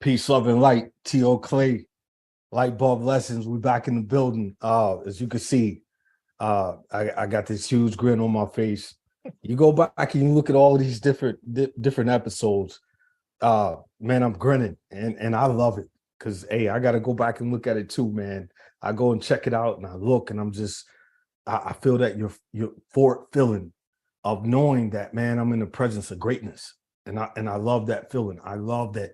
Peace, love, and light. T.O. Clay, LightBulb Lessons. We back in the building. As you can see, I got this huge grin on my face. You go back and you look at all of these different episodes. Man, I'm grinning and I love it because hey, I got to go back and look at it too, man. I go and check it out and I look and I'm just, I feel that your forward feeling of knowing that, man, I'm in the presence of greatness, and I love that feeling. I love that.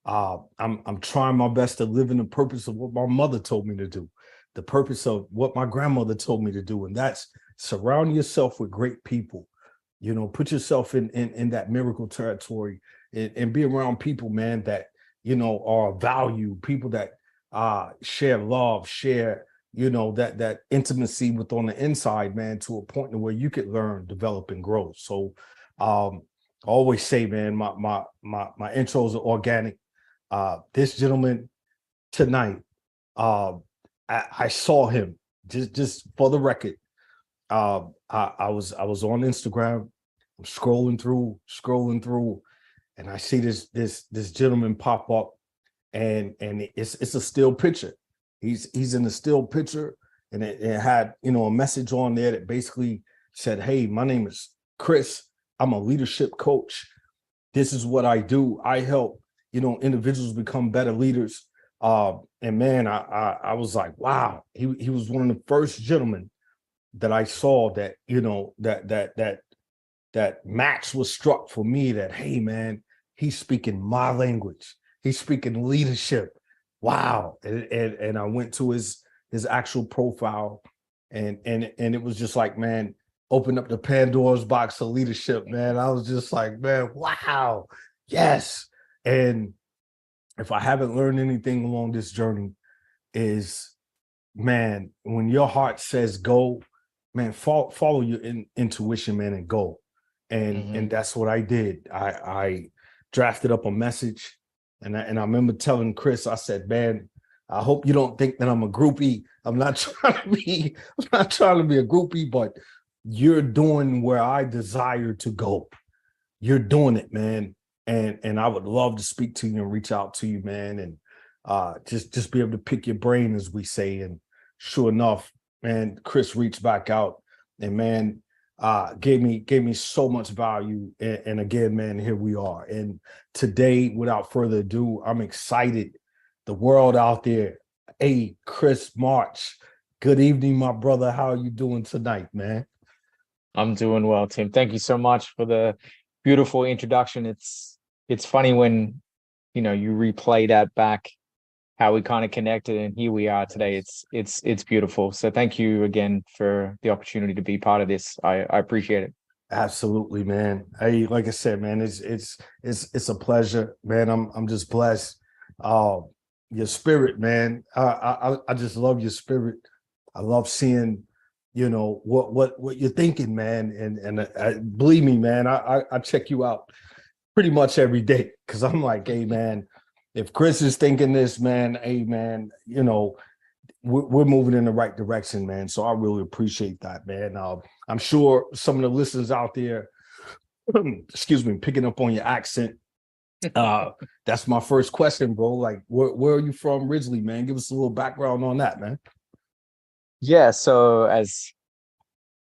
I'm trying my best to live in the purpose of what my mother told me to do, the purpose of what my grandmother told me to do, and that's surround yourself with great people. You know, put yourself in that miracle territory and be around people, man, that are value, people that share love, share that intimacy with on the inside, man, to a point where you could learn, develop, and grow. So I always say, man, my intros are organic. This gentleman tonight, I saw him just for the record. I was on Instagram, I'm scrolling through, and I see this gentleman pop up, and it's a still picture. He's in a still picture, and it had a message on there that basically said, "Hey, my name is Chris. I'm a leadership coach. This is what I do. I help individuals become better leaders." And man, I was like, wow. He was one of the first gentlemen that I saw that that match was struck for me. That hey, man, he's speaking my language. He's speaking leadership. Wow. And I went to his actual profile, and it was just like, man, open up the Pandora's box of leadership, man. I was just like, man, wow, yes. And if I haven't learned anything along this journey is, man, when your heart says go, man, follow your intuition, man, and go. And that's what I did. I drafted up a message, and I remember telling Chris, I said, man, I hope you don't think that I'm a groupie. I'm not trying to be a groupie, but you're doing where I desire to go. You're doing it, man. And I would love to speak to you and reach out to you, man, and just be able to pick your brain, as we say. And sure enough, man, Chris reached back out and man, gave me so much value. And again, man, here we are. And today, without further ado, I'm excited. The world out there. Hey, Chris March. Good evening, my brother. How are you doing tonight, man? I'm doing well, Tim. Thank you so much for the beautiful introduction. It's funny when you replay that back, how we kind of connected, and here we are today. It's beautiful. So thank you again for the opportunity to be part of this. I appreciate it. Absolutely, man. Hey, like I said, man, it's a pleasure, man. I'm just blessed. Your spirit, man. I just love your spirit. I love seeing what you're thinking, man, and believe me, man, I check you out pretty much every day, because I'm like, hey, man, if Chris is thinking this, man, hey, man, we're moving in the right direction, man. So I really appreciate that, man. I'm sure some of the listeners out there, excuse me, picking up on your accent. That's my first question, bro. Like, where are you from originally, man? Give us a little background on that, man. Yeah, so as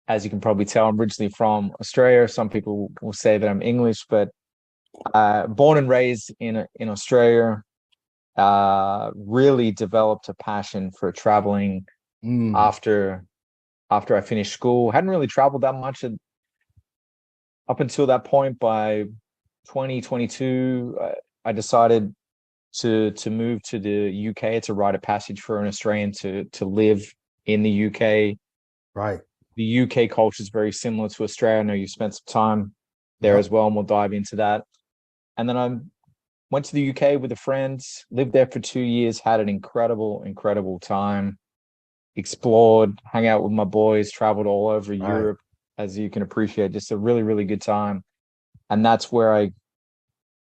you can probably tell, I'm originally from Australia. Some people will say that I'm English, but born and raised in Australia. Really developed a passion for traveling after I finished school. Hadn't really traveled that much up until that point. By 2022, I decided to move to the UK. It's a rite of passage for an Australian to live in the UK. Right. The UK culture is very similar to Australia. I know you spent some time there as well, and we'll dive into that. And then I went to the UK with a friend, lived there for 2 years, had an incredible time, explored, hung out with my boys, traveled all over Europe, as you can appreciate, just a really good time. And that's where I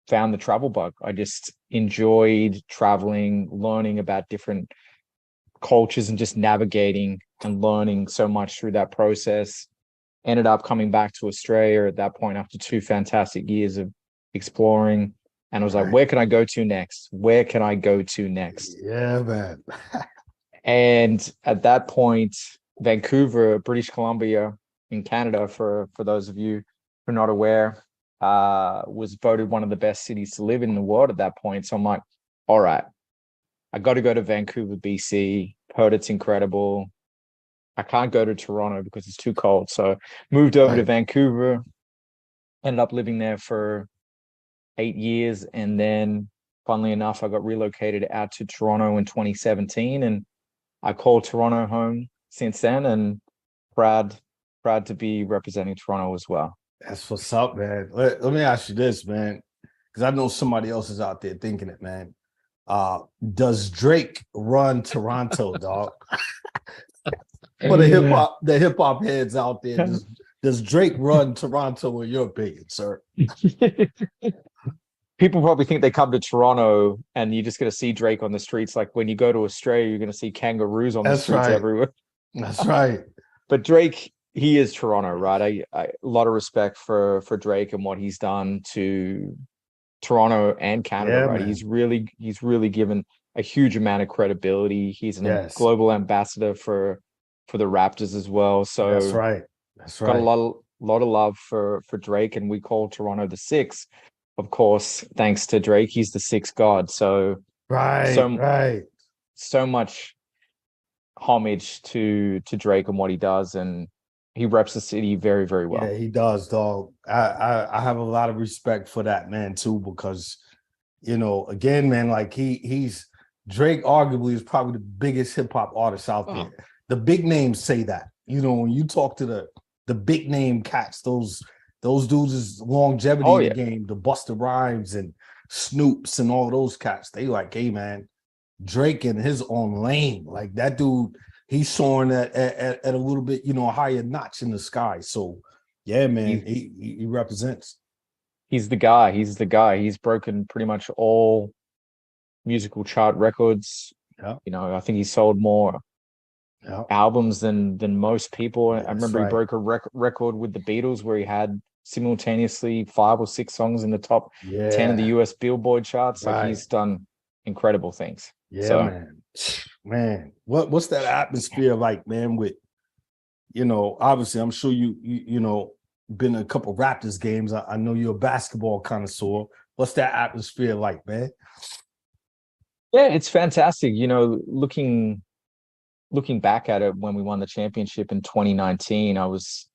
found the travel bug. I just enjoyed traveling, learning about different cultures and just navigating and learning so much through that process. Ended up coming back to Australia at that point after 2 fantastic years of exploring, And I was like, Right. where can I go to next? Where can I go to next? Yeah, man. And at that point, Vancouver, British Columbia in Canada, for those of you who are not aware, was voted one of the best cities to live in the world at that point. So I'm like, all right, I got to go to Vancouver, BC. Heard it's incredible. I can't go to Toronto because it's too cold. So moved over to Right. Vancouver, ended up living there for 8 years. And then funnily enough, I got relocated out to Toronto in 2017. And I call Toronto home since then, and proud to be representing Toronto as well. That's what's up, man. Let me ask you this, man, because I know somebody else is out there thinking it, man. Does Drake run Toronto, dog? For the hip hop heads out there, does Drake run Toronto in your opinion, sir? People probably think they come to Toronto and you're just going to see Drake on the streets. Like when you go to Australia, you're going to see kangaroos on the That's streets right. everywhere. That's right. But Drake, he is Toronto, right? A lot of respect for Drake and what he's done to Toronto and Canada, Yeah, right? man. He's really given a huge amount of credibility. He's a Yes. global ambassador for the Raptors as well. That's So right. That's got a right. lot of love for Drake, and we call Toronto the six. Of course, thanks to Drake, he's the sixth god. So Right. so Right. so much homage to Drake and what he does, and he reps the city very, very Yeah, well. he does, dog. I have a lot of respect for that man too, because again, man, like he's Drake arguably is probably the biggest hip hop artist out there. The big names say that. When you talk to the big name cats, those dudes is longevity Oh in the yeah, game, the Busta Rhymes and Snoops and all those cats. They like, hey man, Drake in his own lane. Like that dude, he's soaring at a little bit, higher notch in the sky. So yeah, man, he's he represents. he's the guy. He's the guy. He's broken pretty much all musical chart records. Yeah, I think he sold more yeah, albums than most people. I that's remember he right. broke a record with the Beatles where he had simultaneously 5 or 6 songs in the top 10 of the Yeah, US Billboard charts. Like right. he's done incredible things. Yeah, So man. Man, what's that atmosphere like, man? With obviously, I'm sure you been in a couple Raptors games. I know you're a basketball connoisseur. What's that atmosphere like, man? yeah, it's fantastic. Looking back at it when we won the championship in 2019, I was,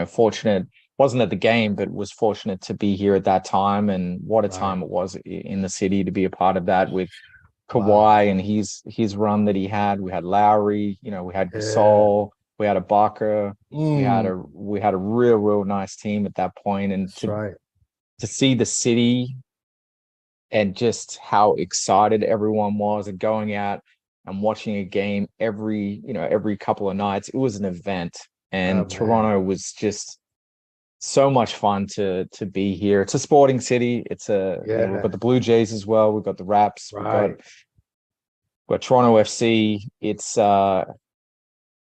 fortunate, wasn't at the game, but was fortunate to be here at that time. And what a Right. time it was in the city to be a part of that with Wow. Kawhi and his run that he had. We had Lowry, we had Yeah. Gasol, we had Ibaka, Mm, we had a real nice team at that point. And that's right. to see the city and just how excited everyone was and going out and watching a game every couple of nights. It was an event, Oh and man. Toronto was just so much fun to be here. It's a sporting city. We've got Yeah. the Blue Jays as well. We've got the Raps. Right. We've got Toronto FC. It's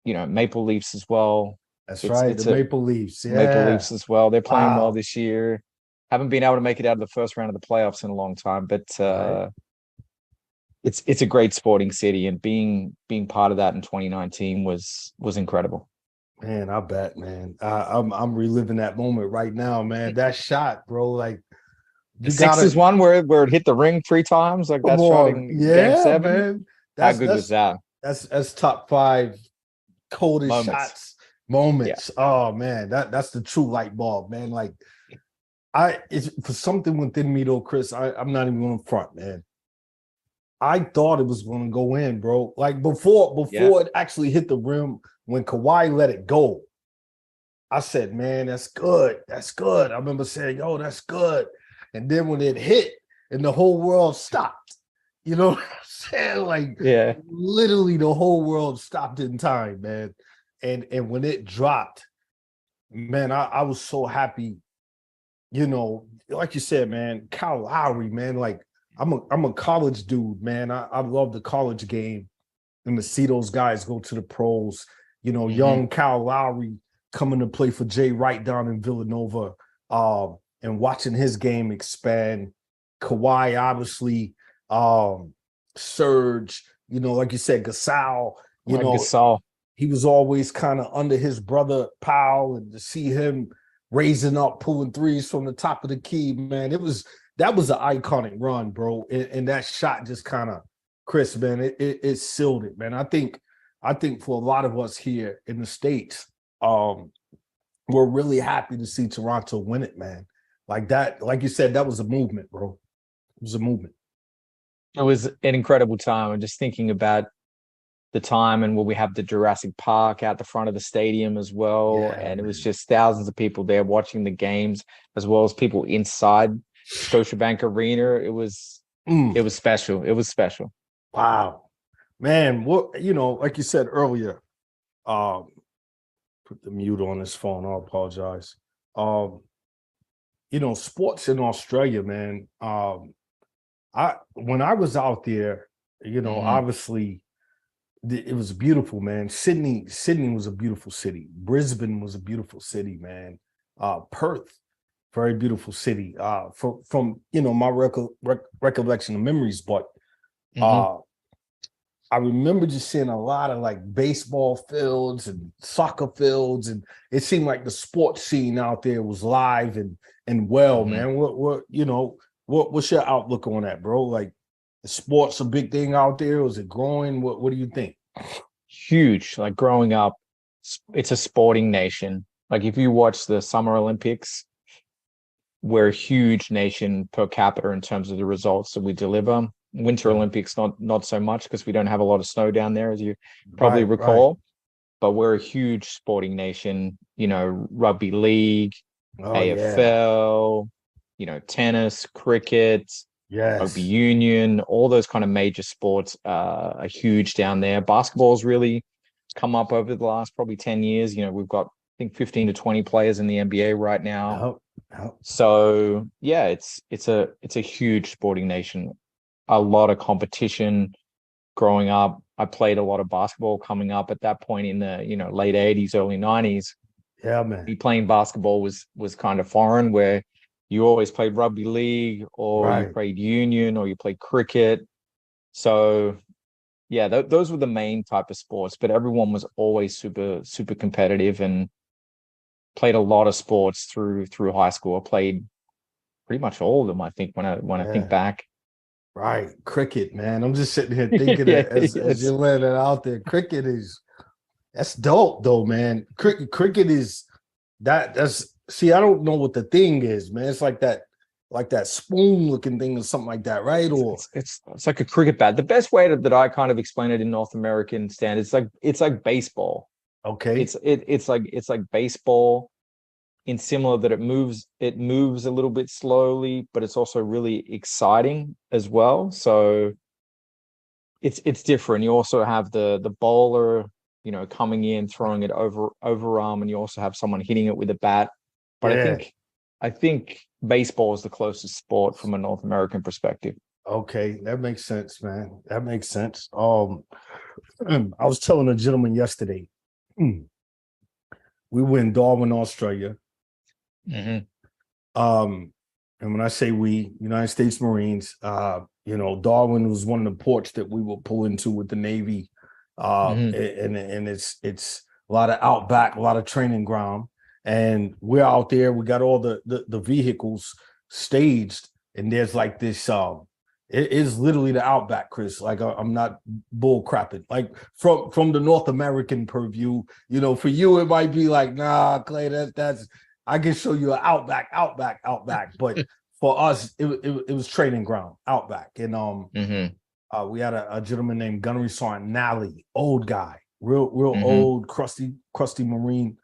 Maple Leafs as well. That's It's right. The it's a Maple Leafs. Maple Yeah. Leafs as well. They're playing well Wow. this year. Haven't been able to make it out of the first round of the playoffs in a long time, but Right. it's a great sporting city, and being part of that in 2019 was incredible. Man, I bet, man. I'm reliving that moment right now, man. That shot, bro. Like The you Sixers gotta one where it hit the ring 3 times, like come that shot on. in Game Yeah, 7. man. How That's good was that's that? that's top five coldest Moments. shots Yeah. moments. Oh man, that's the true light bulb, man. Like it's for something within me though, Chris. I'm not even going to front, man. I thought it was going to go in, bro. Like Yeah. before it actually hit the rim, when Kawhi let it go, I said, man, that's good. That's good. I remember saying, yo, that's good. And then when it hit and the whole world stopped, you know what I'm saying? Like Yeah. literally the whole world stopped in time, man. And when it dropped, man, I was so happy. Like you said, man, Kyle Lowry, man, like I'm a college dude, man. I love the college game and to see those guys go to the pros. Hmm. Young Kyle Lowry coming to play for Jay Wright down in Villanova, and watching his game expand. Kawhi, obviously, Serge, like you said, Gasol, Like Gasol. he was always kind of under his brother Powell, and to see him raising up, pulling threes from the top of the key, man, that was an iconic run, bro. And that shot just kind of, Chris, man, it sealed it, man. I think for a lot of us here in the States, we're really happy to see Toronto win it, man. Like that, like you said, that was a movement, bro. It was a movement. It was an incredible time. I'm just thinking about the time and where we have the Jurassic Park out the front of the stadium as well. Yeah, and it was man. just thousands of people there watching the games, as well as people inside Scotiabank Arena. It was special. It was special. Wow. Man, like you said earlier, put the mute on this phone. I apologize. Sports in Australia, man. When I was out there, obviously it was beautiful, man. Sydney was a beautiful city. Brisbane was a beautiful city, man. Perth, very beautiful city. From my recollection of memories, but I remember just seeing a lot of like baseball fields and soccer fields, and it seemed like the sports scene out there was live and man. What's your outlook on that, bro? Like, is sports a big thing out there? Is it growing? What do you think? Huge. Like growing up, it's a sporting nation. Like if you watch the Summer Olympics, we're a huge nation per capita in terms of the results that we deliver. Winter Olympics, not so much because we don't have a lot of snow down there, as you probably recall. Right. But we're a huge sporting nation. Rugby league, AFL, tennis, cricket, rugby union, all those kind of major sports are huge down there. Basketball's really come up over the last probably 10 years. We've got, I think, 15 to 20 players in the NBA right now. So yeah, it's a huge sporting nation. A lot of competition growing up. I played a lot of basketball coming up at that point in the late 80s, early 90s. Yeah, man. Playing basketball was kind of foreign, where you always played rugby league, or you played union, or you played cricket. So yeah, those were the main type of sports, but everyone was always super competitive and played a lot of sports through high school. I played pretty much all of them, I think, when I think back. Right. Cricket, man. I'm just sitting here thinking as you're laying it out there. Cricket that's dope though, man. Cricket is that's see, I don't know what the thing is, man. It's like that spoon looking thing or something like that, right? Or it's like a cricket bat. The best way that I kind of explain it in North American standards, it's like baseball. Okay. It's like baseball, in similar that it moves a little bit slowly, but it's also really exciting as well. So it's different. You also have the bowler, coming in, throwing it over arm, and you also have someone hitting it with a bat. But I think baseball is the closest sport from a North American perspective. Okay, that makes sense, man. That makes sense. I was telling a gentleman yesterday, we were in Darwin, Australia. And when I say we, United States Marines, Darwin was one of the ports that we would pull into with the Navy. And it's a lot of outback, a lot of training ground. And we're out there, we got all the vehicles staged, and there's like this it is literally the outback, Chris. Like I'm not bull crapping. Like from the North American purview, for you it might be like, nah, Clay, that's I can show you an outback. But for us, it was training ground, outback. And we had a gentleman named Gunnery Sergeant Nally, old guy, real old, crusty Marine.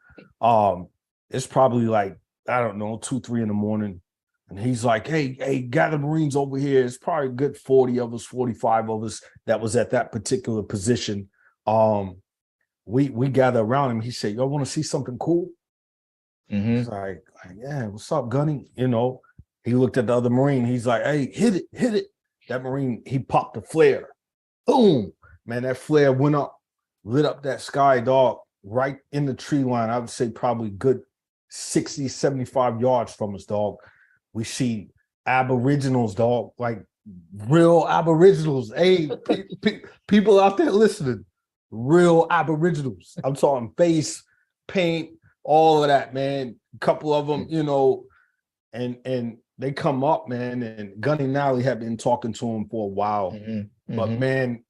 It's probably like, I don't know, 2-3 in the morning. And he's like, hey, gather Marines over here. It's probably a good 40 of us, 45 of us that was at that particular position. We gather around him. He said, y'all want to see something cool? He's like, yeah, what's up, Gunny? He looked at the other Marine. He's like, hey, hit it. That Marine, he popped a flare. Boom. Man, that flare went up, lit up that sky, dog, right in the tree line. I would say probably good 60, 75 yards from us, dog. We see Aboriginals, dog, like real Aboriginals. Hey, people out there listening, real Aboriginals. I'm talking face, paint, all of that, man. A couple of them, and they come up, man. And Gunny Nally had been talking to him for a while, but man,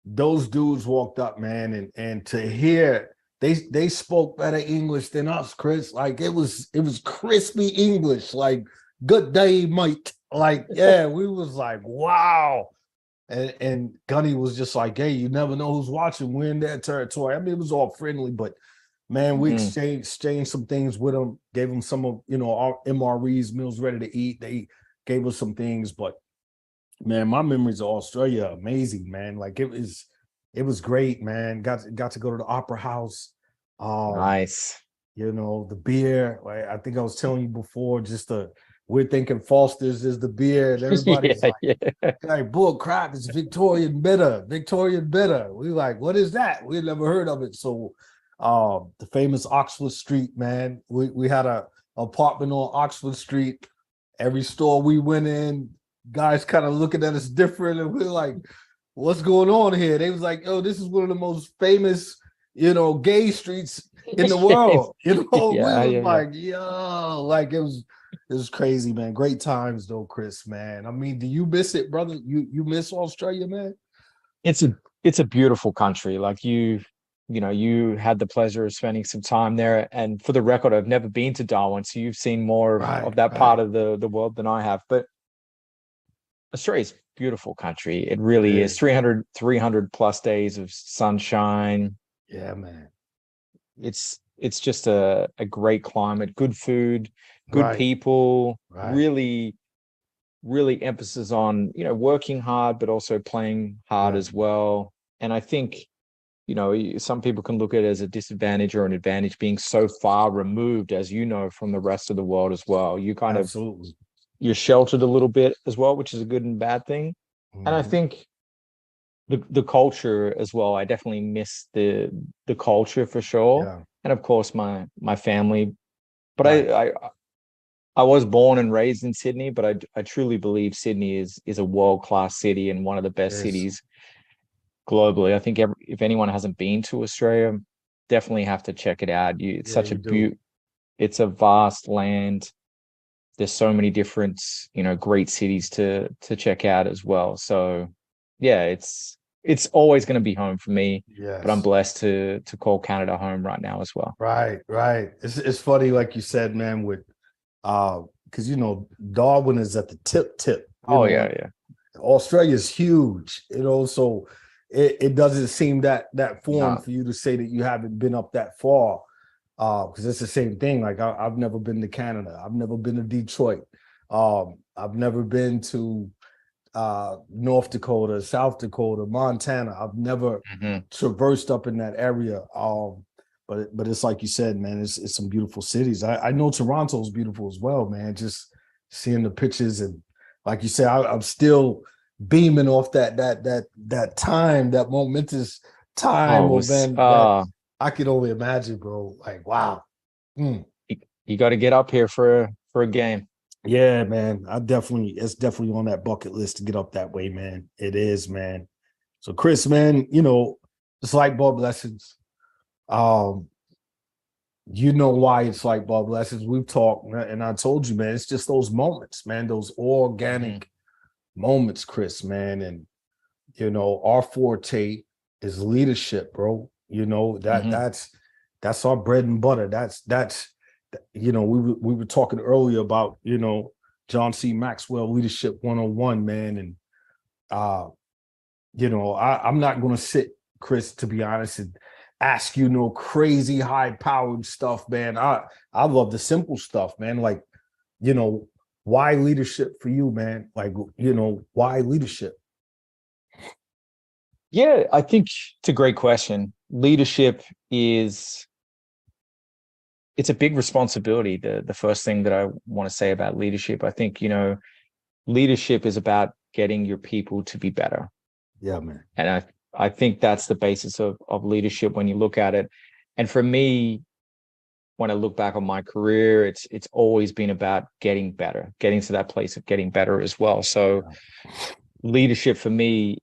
those dudes walked up, man, and to hear they spoke better English than us, Chris. Like it was crispy English, like good day, mate. Like, yeah, we was like, wow. And Gunny was just like, hey, you never know who's watching. We're in their territory. I mean, it was all friendly, but man, we exchanged some things with them, gave them some of our MREs, meals ready to eat. They gave us some things, but man, my memories of Australia are amazing, man. Like it was great, man. Got to go to the opera house. Nice. The beer. Like I think I was telling you before, we're thinking Foster's is the beer, and everybody's like, bull crap, it's Victorian bitter. We like, what is that? We never heard of it. So the famous Oxford Street, man. We had a apartment on Oxford Street. Every store we went in, guys kind of looking at us different, and we're like, what's going on here? They was like, oh, this is one of the most famous, gay streets in the world. We was like, yo, like it was crazy, man. Great times though, Chris, man. I mean, do you miss it, brother? You miss Australia, man? It's a beautiful country. Like you had the pleasure of spending some time there. And for the record, I've never been to Darwin, so you've seen more of that part of the world than I have. But Australia's a beautiful country. It really is. 300 plus days of sunshine. Yeah, man. It's just a great climate, good food, good people, really, really emphasis on, working hard, but also playing hard as well. And I think, some people can look at it as a disadvantage or an advantage being so far removed, as from the rest of the world as well. You kind of, you're sheltered a little bit as well, which is a good and bad thing. And I think the culture as well, I definitely miss the culture for sure. Yeah. And of course my family, but I was born and raised in Sydney, but I truly believe Sydney is a world-class city and one of the best cities globally. I think if anyone hasn't been to Australia, definitely have to check it out. It's such a it's a vast land. There's so many different, great cities to check out as well. So yeah, it's always going to be home for me. Yes. But I'm blessed to call Canada home right now as well. Right. It's funny, like you said, man, with because Darwin is at the tip. Yeah. Australia's huge, so it doesn't seem that foreign for you to say that you haven't been up that far. Because it's the same thing. Like I've never been to Canada. I've never been to Detroit. I've never been to North Dakota, South Dakota, Montana. I've never traversed up in that area. But it's like you said, man, it's some beautiful cities. I know Toronto's beautiful as well, man. Just seeing the pictures, and like you said, I'm still beaming off that time, that momentous time, that I could only imagine, bro. Like, wow. You got to get up here for a game. Yeah, man. It's definitely on that bucket list to get up that way, man. It is, man. So, Chris, man, it's LightBulb Lessons. You know why it's LightBulb Lessons. We've talked, and I told you, man, it's just those moments, man, those organic moments, Chris, man. And our forte is leadership, bro. That's our bread and butter. That's we were talking earlier about John C. Maxwell Leadership 101, man. And I'm not going to sit, Chris, to be honest, and ask you no crazy high powered stuff, man. I love the simple stuff, man. Like, why leadership for you, man? Like, why leadership? Yeah, I think it's a great question. Leadership it's a big responsibility. The first thing that I want to say about leadership, I think, leadership is about getting your people to be better. Yeah, man. And I think that's the basis of leadership when you look at it. And for me, when I look back on my career, it's always been about getting better, getting to that place of getting better as well. So leadership for me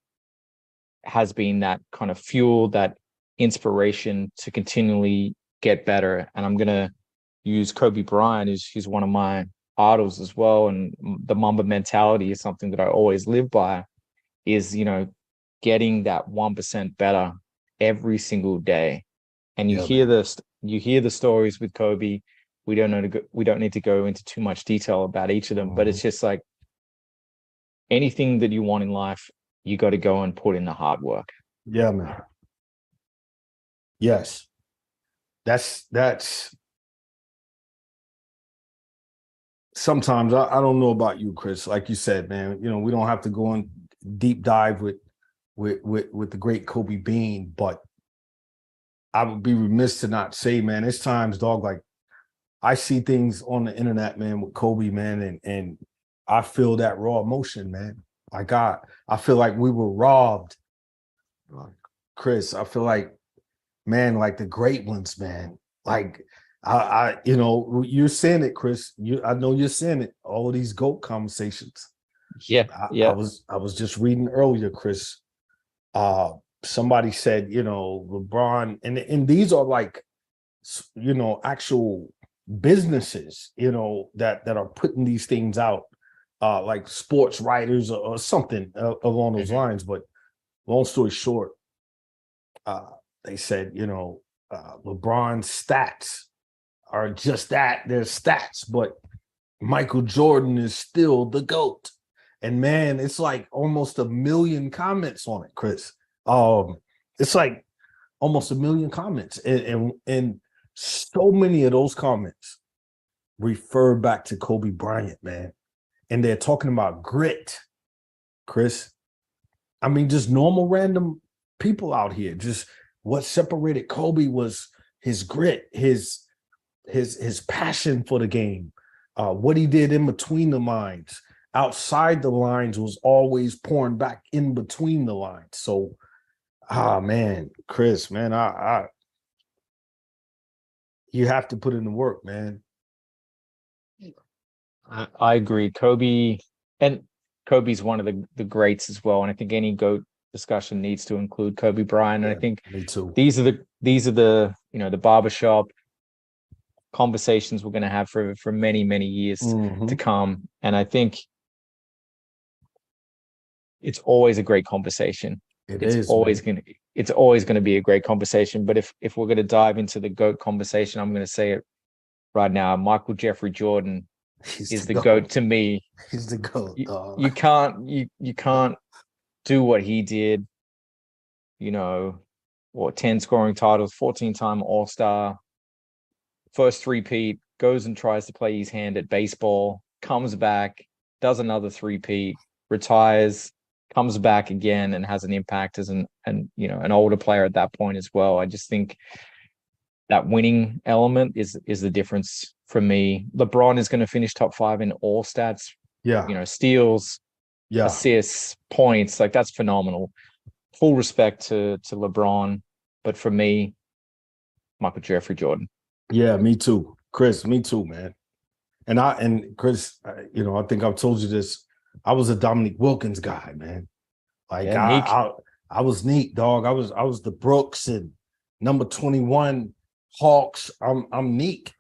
has been that kind of fuel, that inspiration to continually get better. And I'm gonna use Kobe Bryant, he's one of my idols as well. And the Mamba mentality is something that I always live by, is, getting that 1% better every single day. And you hear the stories with Kobe. We don't need to go into too much detail about each of them, but it's just like anything that you want in life, you got to go and put in the hard work. Yeah, man. Yes. That's sometimes I don't know about you, Chris. Like you said, man, we don't have to go on deep dive with the great Kobe Bean, but I would be remiss to not say, man, it's times, dog, like I see things on the internet, man, with Kobe, man, and I feel that raw emotion, man. Like I feel like we were robbed. Chris, I feel like, man, like the great ones, man. Like you're saying it, Chris. I know you're saying it. All of these GOAT conversations. Yeah. I was just reading earlier, Chris. Somebody said, LeBron, and these are like, actual businesses, that are putting these things out, like sports writers or something along those lines. But long story short, they said, LeBron's stats are just that, they're stats, but Michael Jordan is still the GOAT. And man, it's like almost 1 million comments on it, Chris. It's like almost 1 million comments, and so many of those comments refer back to Kobe Bryant, man. And they're talking about grit, Chris. I mean, just normal random people out here. Just what separated Kobe was his grit, his passion for the game, what he did in between the lines. Outside the lines was always pouring back in between the lines. So, man, Chris, man, you have to put in the work, man. I agree. Kobe's one of the greats as well. And I think any GOAT discussion needs to include Kobe Bryant. And I think me too. These are the the barbershop conversations we're going to have for many, many years to come. And I think it's always a great conversation. It's always going to be a great conversation. But if we're going to dive into the GOAT conversation, I'm going to say it right now. Michael Jeffrey Jordan is the GOAT to me. He's the GOAT. You can't do what he did. 10 scoring titles, 14-time All-Star, first three-peat, goes and tries to play his hand at baseball, comes back, does another three-peat, retires, comes back again, and has an impact as an older player at that point as well. I just think that winning element is the difference for me. LeBron is going to finish top 5 in all stats. Yeah. Steals, assists, points, like that's phenomenal. Full respect to LeBron, but for me, Michael Jeffrey Jordan. Yeah, me too, Chris. Me too, man. And Chris, I think I've told you this. I was a Dominique Wilkins guy, man. Like I was neat, dog. I was the Brooks and number 21 Hawks. I'm neat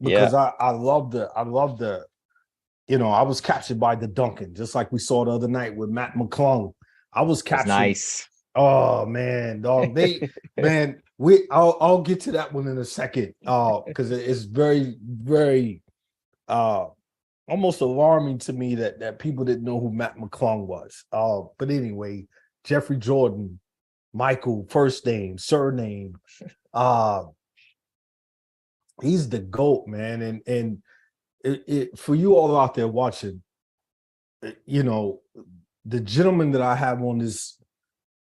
because I love the I was captured by the Duncan, just like we saw the other night with Matt McClung. I was captured. Nice. Oh man, dog. Man, I'll get to that one in a second. Because it's very, very almost alarming to me that people didn't know who Matt McClung was. But anyway, Jeffrey Jordan, Michael, first name, surname. He's the GOAT, man. And it for you all out there watching, the gentleman that I have on this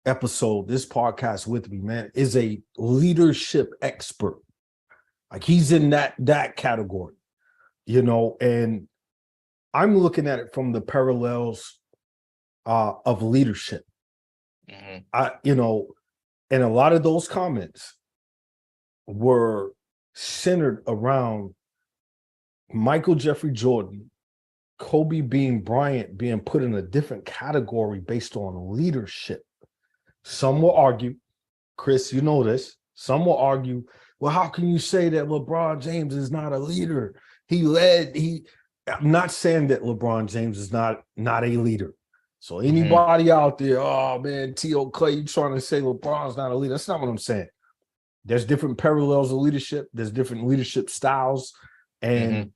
episode, this podcast with me, man, is a leadership expert. Like he's in that category, and I'm looking at it from the parallels of leadership. And a lot of those comments were centered around Michael Jeffrey Jordan, Kobe Bean Bryant being put in a different category based on leadership. Some will argue, Chris, you know this. Some will argue, well, how can you say that LeBron James is not a leader? I'm not saying that LeBron James is not a leader. So anybody out there, oh man, T.O. Clay, you trying to say LeBron's not a leader? That's not what I'm saying. There's different parallels of leadership. There's different leadership styles. And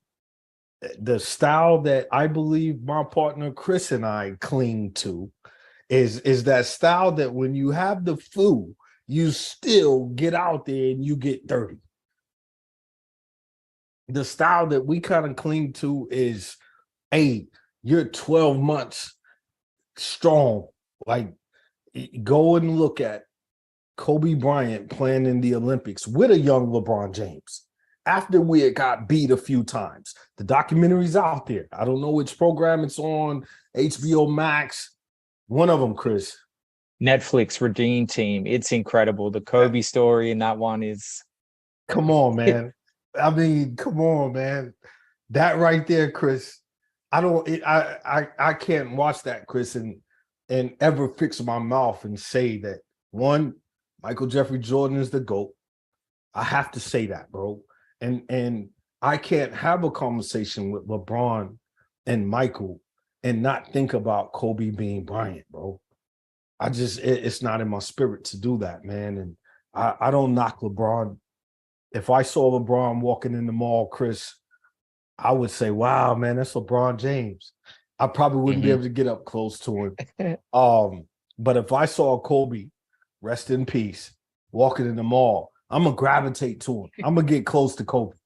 the style that I believe my partner Chris and I cling to is that style that when you have the flu, you still get out there and you get dirty. The style that we kind of cling to is, hey, you're 12 months strong. Like, go and look at Kobe Bryant playing in the Olympics with a young LeBron James after we had got beat a few times. The documentary's out there. I don't know which program it's on, HBO Max. One of them, Chris. Netflix Redeem Team. It's incredible. The Kobe story in that one is. Come on, man. I mean, come on, man. That right there, Chris. I can't watch that, Chris, and ever fix my mouth and say that, one, Michael Jeffrey Jordan is the GOAT. I have to say that, bro. And I can't have a conversation with LeBron and Michael and not think about Kobe Bean Bryant, bro. It's not in my spirit to do that, man. And I don't knock LeBron. If I saw LeBron walking in the mall, Chris, I would say, wow, man, that's LeBron James. I probably wouldn't be able to get up close to him. But if I saw Kobe, rest in peace, walking in the mall, I'm gonna gravitate to him. I'm gonna get close to Kobe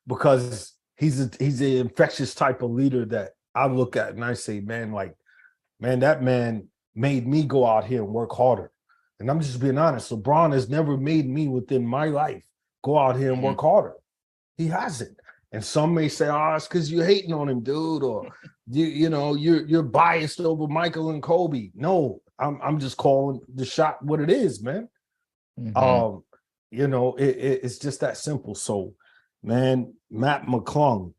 because he's an infectious type of leader that I look at and I say, man, that man made me go out here and work harder. And I'm just being honest. LeBron has never made me within my life go out here and work harder. He hasn't. And some may say, oh, it's because you're hating on him, dude, or you're biased over Michael and Kobe. No, I'm just calling the shot what it is, man. It's just that simple. So, man, Matt McClung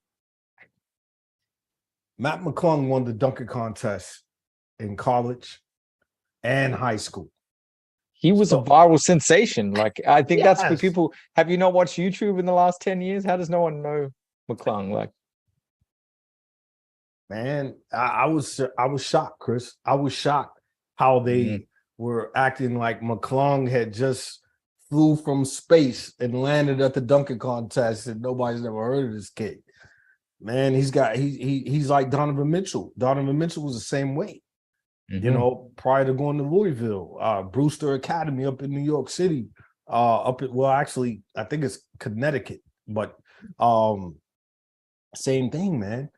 won the dunking contest in college and high school. He was a viral sensation. Like, I think that's for people. Have you not watched YouTube in the last 10 years? How does no one know McClung? Like, man, I was shocked, Chris. I was shocked how they were acting like McClung had just flew from space and landed at the dunking contest and nobody's never heard of this kid. Man, he's like Donovan Mitchell. Donovan Mitchell was the same way. Prior to going to Louisville, Brewster Academy up in New York City, I think it's Connecticut, but same thing, man.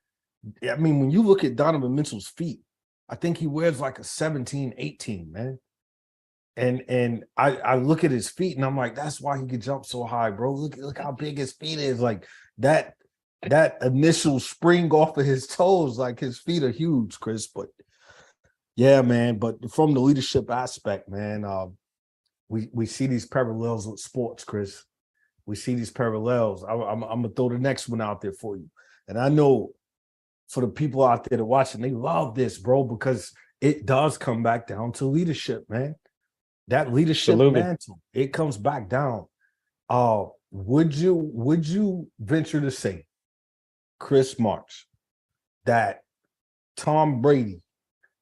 I mean, when you look at Donovan Mitchell's feet, I think he wears like a 17, 18, man. And I look at his feet and I'm like, that's why he could jump so high, bro. Look how big his feet is. Like that initial spring off of his toes, like his feet are huge, Chris, but yeah, man. But from the leadership aspect, man, we see these parallels with sports, Chris. We see these parallels. I'm gonna throw the next one out there for you. And I know for the people out there that watching, they love this, bro, because it does come back down to leadership, man. That leadership mantle, it comes back down. Would you venture to say, Chris Marks, that Tom Brady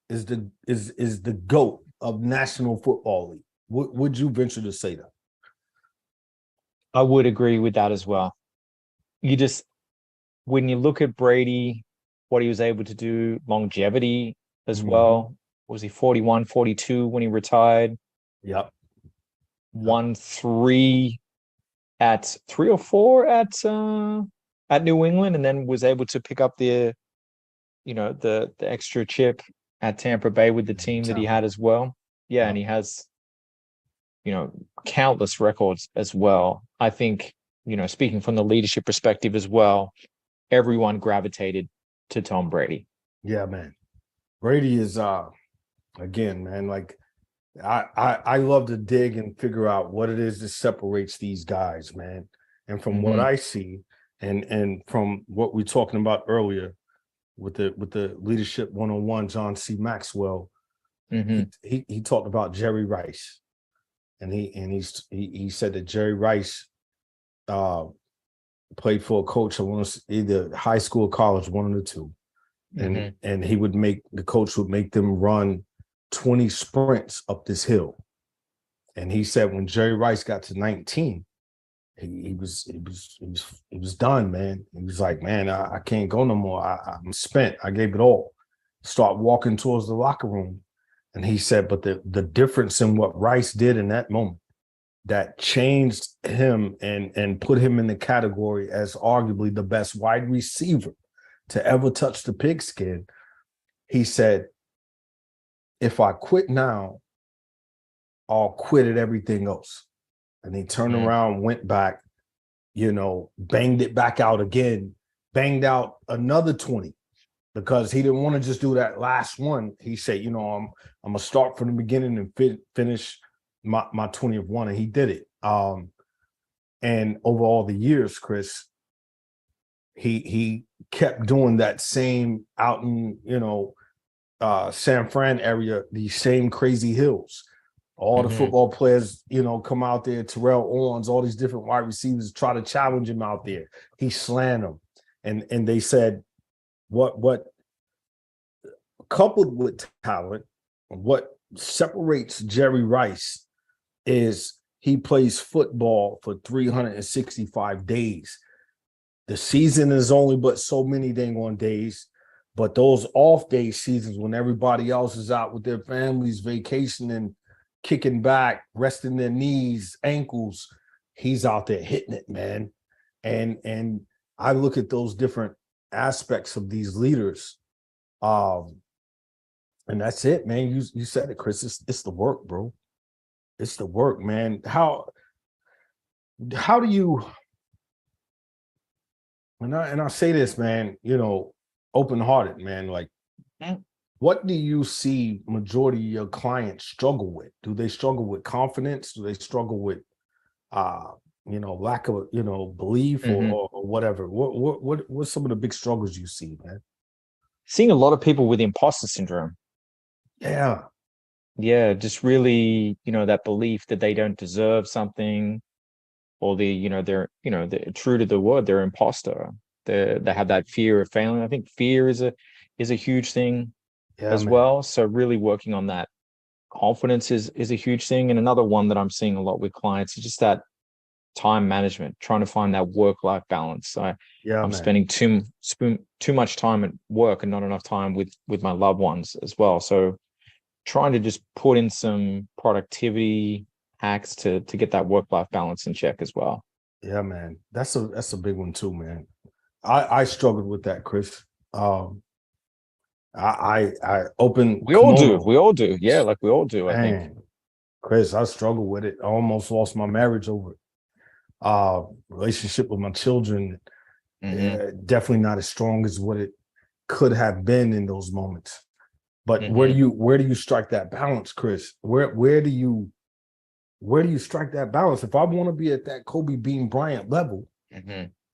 is the GOAT of National Football League? Would you venture to say that? I would agree with that as well. When you look at Brady, what he was able to do, longevity as well. Was he 41, 42 when he retired? Yep. Won 3 or 4 at New England, and then was able to pick up the extra chip at Tampa Bay with the team that he had as well. Yeah, and he has, countless records as well. I think, speaking from the leadership perspective as well, everyone gravitated to Tom Brady. Yeah, man. Brady is again, man, like I love to dig and figure out what it is that separates these guys, man. And from what I see, and from what we are talking about earlier with the leadership 101, John C. Maxwell, he talked about Jerry Rice, and he said that Jerry Rice played for a coach, I want to either high school or college, one of the two. And he would the coach would make them run 20 sprints up this hill. And he said when Jerry Rice got to 19, he was done, man. He was like, man, I can't go no more. I'm spent. I gave it all. Start walking towards the locker room. And he said, but the difference in what Rice did in that moment that changed him and put him in the category as arguably the best wide receiver to ever touch the pigskin. He said, if I quit now, I'll quit at everything else. And he turned around, went back, banged it back out again, banged out another 20 because he didn't want to just do that last one. He said, I'm going to start from the beginning and finish my 20th one. And he did it. And over all the years, Chris, he kept doing that same out in, San Fran area, these same crazy hills. All the football players, come out there, Terrell Owens, all these different wide receivers try to challenge him out there. He slammed them. And they said, what coupled with talent, what separates Jerry Rice is he plays football for 365 days. The season is only but so many dang on days, but those off day seasons when everybody else is out with their families, vacationing, kicking back, resting their knees, ankles, he's out there hitting it, man. And I look at those different aspects of these leaders, and that's it, man. You said it, Chris. It's the work, bro. It's the work, man. How do you? And I say this, man. Open-hearted, man. Like, what do you see majority of your clients struggle with? Do they struggle with confidence? Do they struggle with, lack of, belief or whatever? What's some of the big struggles you see, man? Seeing a lot of people with imposter syndrome. Yeah. Yeah, just really, that belief that they don't deserve something, or they're true to the word, they're imposter. They have that fear of failing. I think fear is a huge thing as well. So really working on that confidence is a huge thing. And another one that I'm seeing a lot with clients is just that time management, trying to find that work-life balance. I'm spending too much time at work and not enough time with my loved ones as well. So trying to just put in some productivity hacks to get that work-life balance in check as well. Yeah, man. That's a big one too, man. I struggled with that, Chris. I opened. We all do. Yeah, like we all do. Man, I think. Chris, I struggled with it. I almost lost my marriage over it. Relationship with my children, definitely not as strong as what it could have been in those moments. But where do you strike that balance, Chris? Where do you strike that balance? If I want to be at that Kobe Bean Bryant level,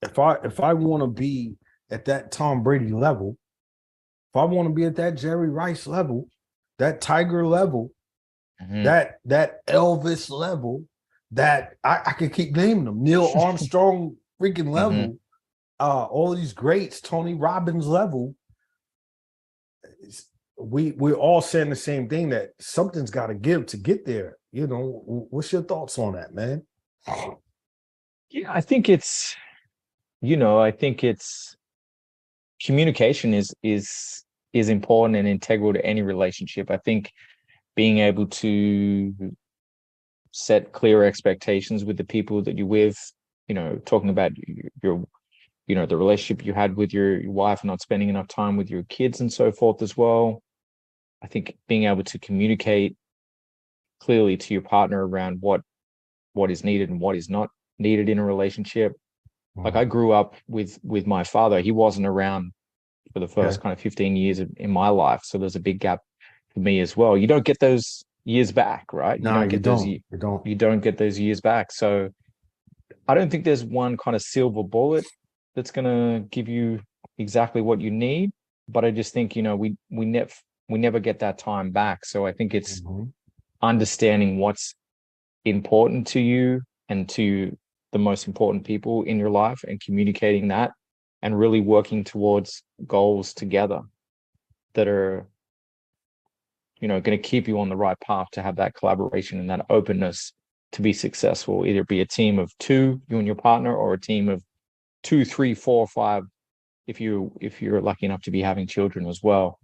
if I want to be at that Tom Brady level, if I want to be at that Jerry Rice level, that Tiger level, that Elvis level, that I can keep naming them, Neil Armstrong freaking level, all of these greats, Tony Robbins level. We're all saying the same thing, that something's got to give to get there. What's your thoughts on that, man? Yeah, I think it's communication is important and integral to any relationship. I think being able to set clear expectations with the people that you're with, talking about your the relationship you had with your wife, not spending enough time with your kids and so forth as well. I think being able to communicate clearly to your partner around what is needed and what is not needed in a relationship. Like I grew up with my father. He wasn't around for the first kind of 15 years in my life. So there's a big gap for me as well. You don't get those years back, right? No, you don't get those years back. So I don't think there's one kind of silver bullet that's going to give you exactly what you need, but I just think, we never get that time back. So I think it's understanding what's important to you and to the most important people in your life and communicating that and really working towards goals together that are, going to keep you on the right path to have that collaboration and that openness to be successful. Either be a team of two, you and your partner, or a team of 2, 3, 4, 5, if you're lucky enough to be having children as well.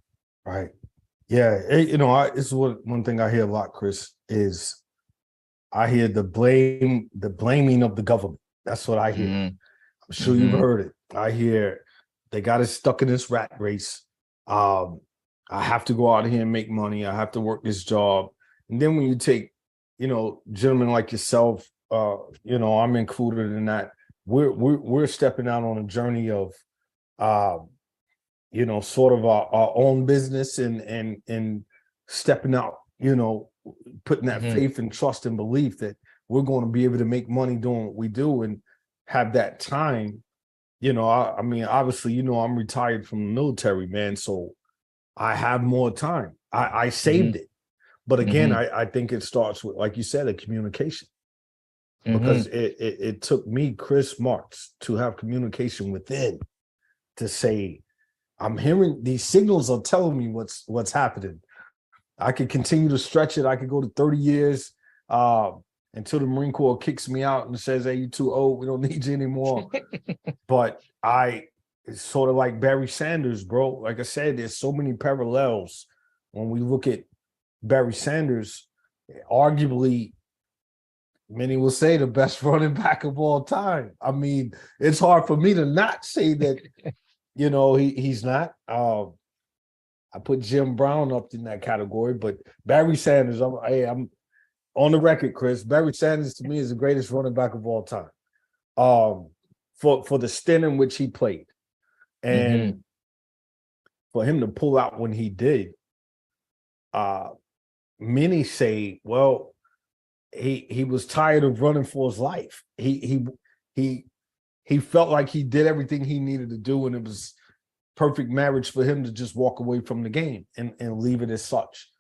Right. Yeah. This is one thing I hear a lot, Chris, is I hear the blaming of the government. That's what I hear. I'm sure you've heard it. I hear they got us stuck in this rat race. I have to go out here and make money. I have to work this job. And then when you take, gentlemen like yourself, I'm included in that. We're stepping out on a journey of, sort of our own business and stepping out, putting that faith and trust and belief that we're going to be able to make money doing what we do and have that time. I mean, obviously, I'm retired from the military, man. So I have more time. I saved it. But again, I think it starts with, like you said, a communication. Because it took me, Chris Marks, to have communication within to say, I'm hearing these signals are telling me what's happening. I could continue to stretch it. I could go to 30 years until the Marine Corps kicks me out and says, hey, you're too old. We don't need you anymore. But it's sort of like Barry Sanders, bro. Like I said, there's so many parallels when we look at Barry Sanders, arguably, many will say the best running back of all time. I mean, it's hard for me to not say that, he's not. I put Jim Brown up in that category, but Barry Sanders, I'm on the record, Chris. Barry Sanders to me is the greatest running back of all time. For the stint in which he played. And for him to pull out when he did, many say, well, he was tired of running for his life. He felt like he did everything he needed to do, and it was perfect marriage for him to just walk away from the game and leave it as such.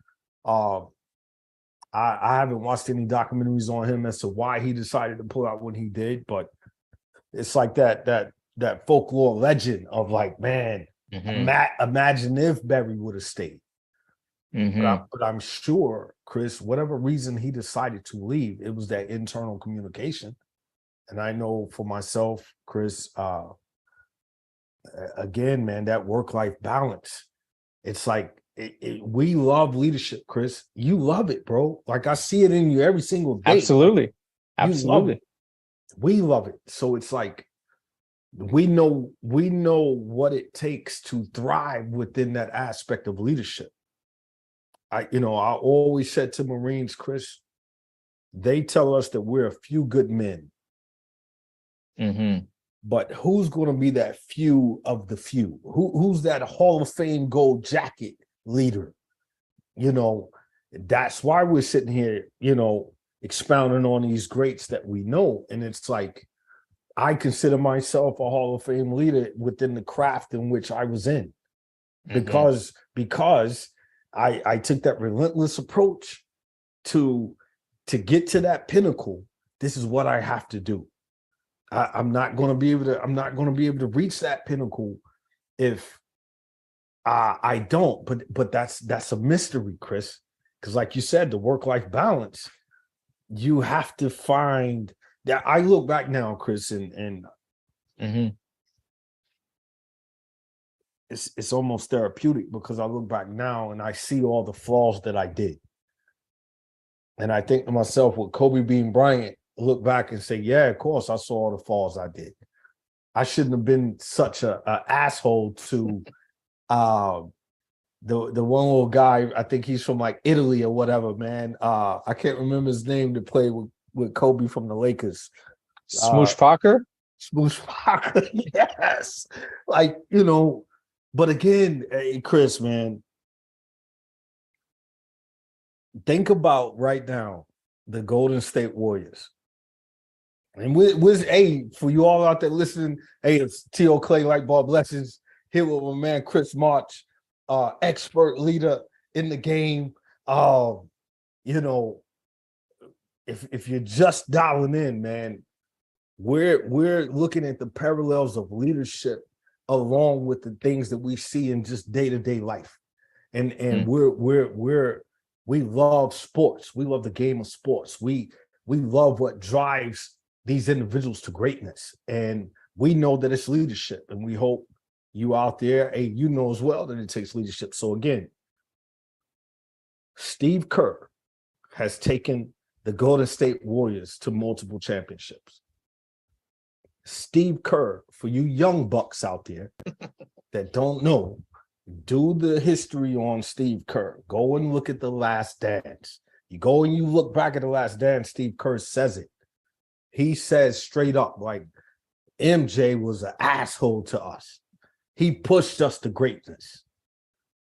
I haven't watched any documentaries on him as to why he decided to pull out when he did, but it's like that folklore legend of like, man, imagine if Barry would have stayed. But I'm sure, Chris, whatever reason he decided to leave, it was that internal communication. And I know for myself, Chris, again, man, that work-life balance, it's like, we love leadership, Chris. You love it, bro. Like I see it in you every single day. Absolutely. Love it. We love it. So it's like, we know what it takes to thrive within that aspect of leadership. I always said to Marines, Chris, they tell us that we're a few good men. But who's going to be that few of the few? Who's that Hall of Fame gold jacket leader? That's why we're sitting here, expounding on these greats that we know. And it's like, I consider myself a Hall of Fame leader within the craft in which I was in. Because I took that relentless approach to get to that pinnacle. This is what I have to do. I'm not going to be able to reach that pinnacle if I don't. But that's a mystery, Chris. Because like you said, the work-life balance, you have to find that. I look back now, Chris, and it's almost therapeutic because I look back now and I see all the flaws that I did. And I think to myself, with Kobe being Bryant, look back and say, yeah, of course, I saw all the flaws I did. I shouldn't have been such a asshole to the one little guy. I think he's from like Italy or whatever, man. I can't remember his name, to play with Kobe from the Lakers. Smoosh Parker? Smoosh Parker, yes. Like, but again, hey, Chris, man, think about right now the Golden State Warriors. And with hey, for you all out there listening, hey, it's T.O. Clay, LightBulb Lessons, here with my man Chris March, expert leader in the game. You know, if you're just dialing in, man, we're looking at the parallels of leadership along with the things that we see in just day-to-day life. And we love sports. We love the game of sports. We love what drives these individuals to greatness. And we know that it's leadership. And we hope you out there, hey, you know as well that it takes leadership. So again, Steve Kerr has taken the Golden State Warriors to multiple championships. Steve Kerr, for you young bucks out there that don't know, do the history on Steve Kerr. Go and look at The Last Dance. You go and you look back at The Last Dance, Steve Kerr says it. He says straight up, like, MJ was an asshole to us. He pushed us to greatness.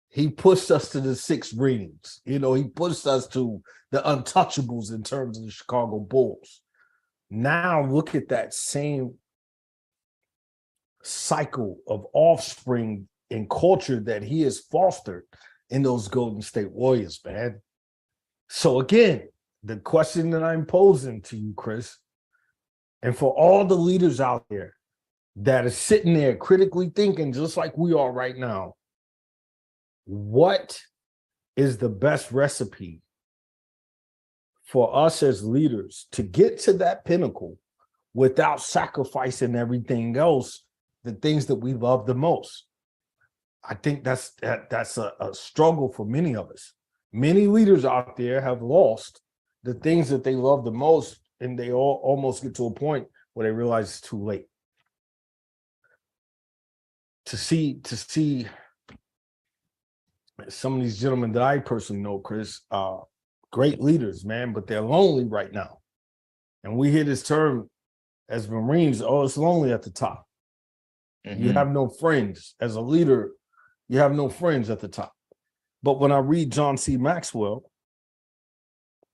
He pushed us to the 6 rings. You know, he pushed us to the untouchables in terms of the Chicago Bulls. Now look at that same cycle of offspring and culture that he has fostered in those Golden State Warriors, man. So again, the question that I'm posing to you, Chris, and for all the leaders out there that are sitting there critically thinking just like we are right now, what is the best recipe for us as leaders to get to that pinnacle without sacrificing everything else, the things that we love the most? I think that's a struggle for many of us. Many leaders out there have lost the things that they love the most, and they all almost get to a point where they realize it's too late. To see some of these gentlemen that I personally know, Chris, great leaders, man, but they're lonely right now. And we hear this term as Marines, oh, it's lonely at the top. Mm-hmm. You have no friends. As a leader, you have no friends at the top. But when I read John C. Maxwell,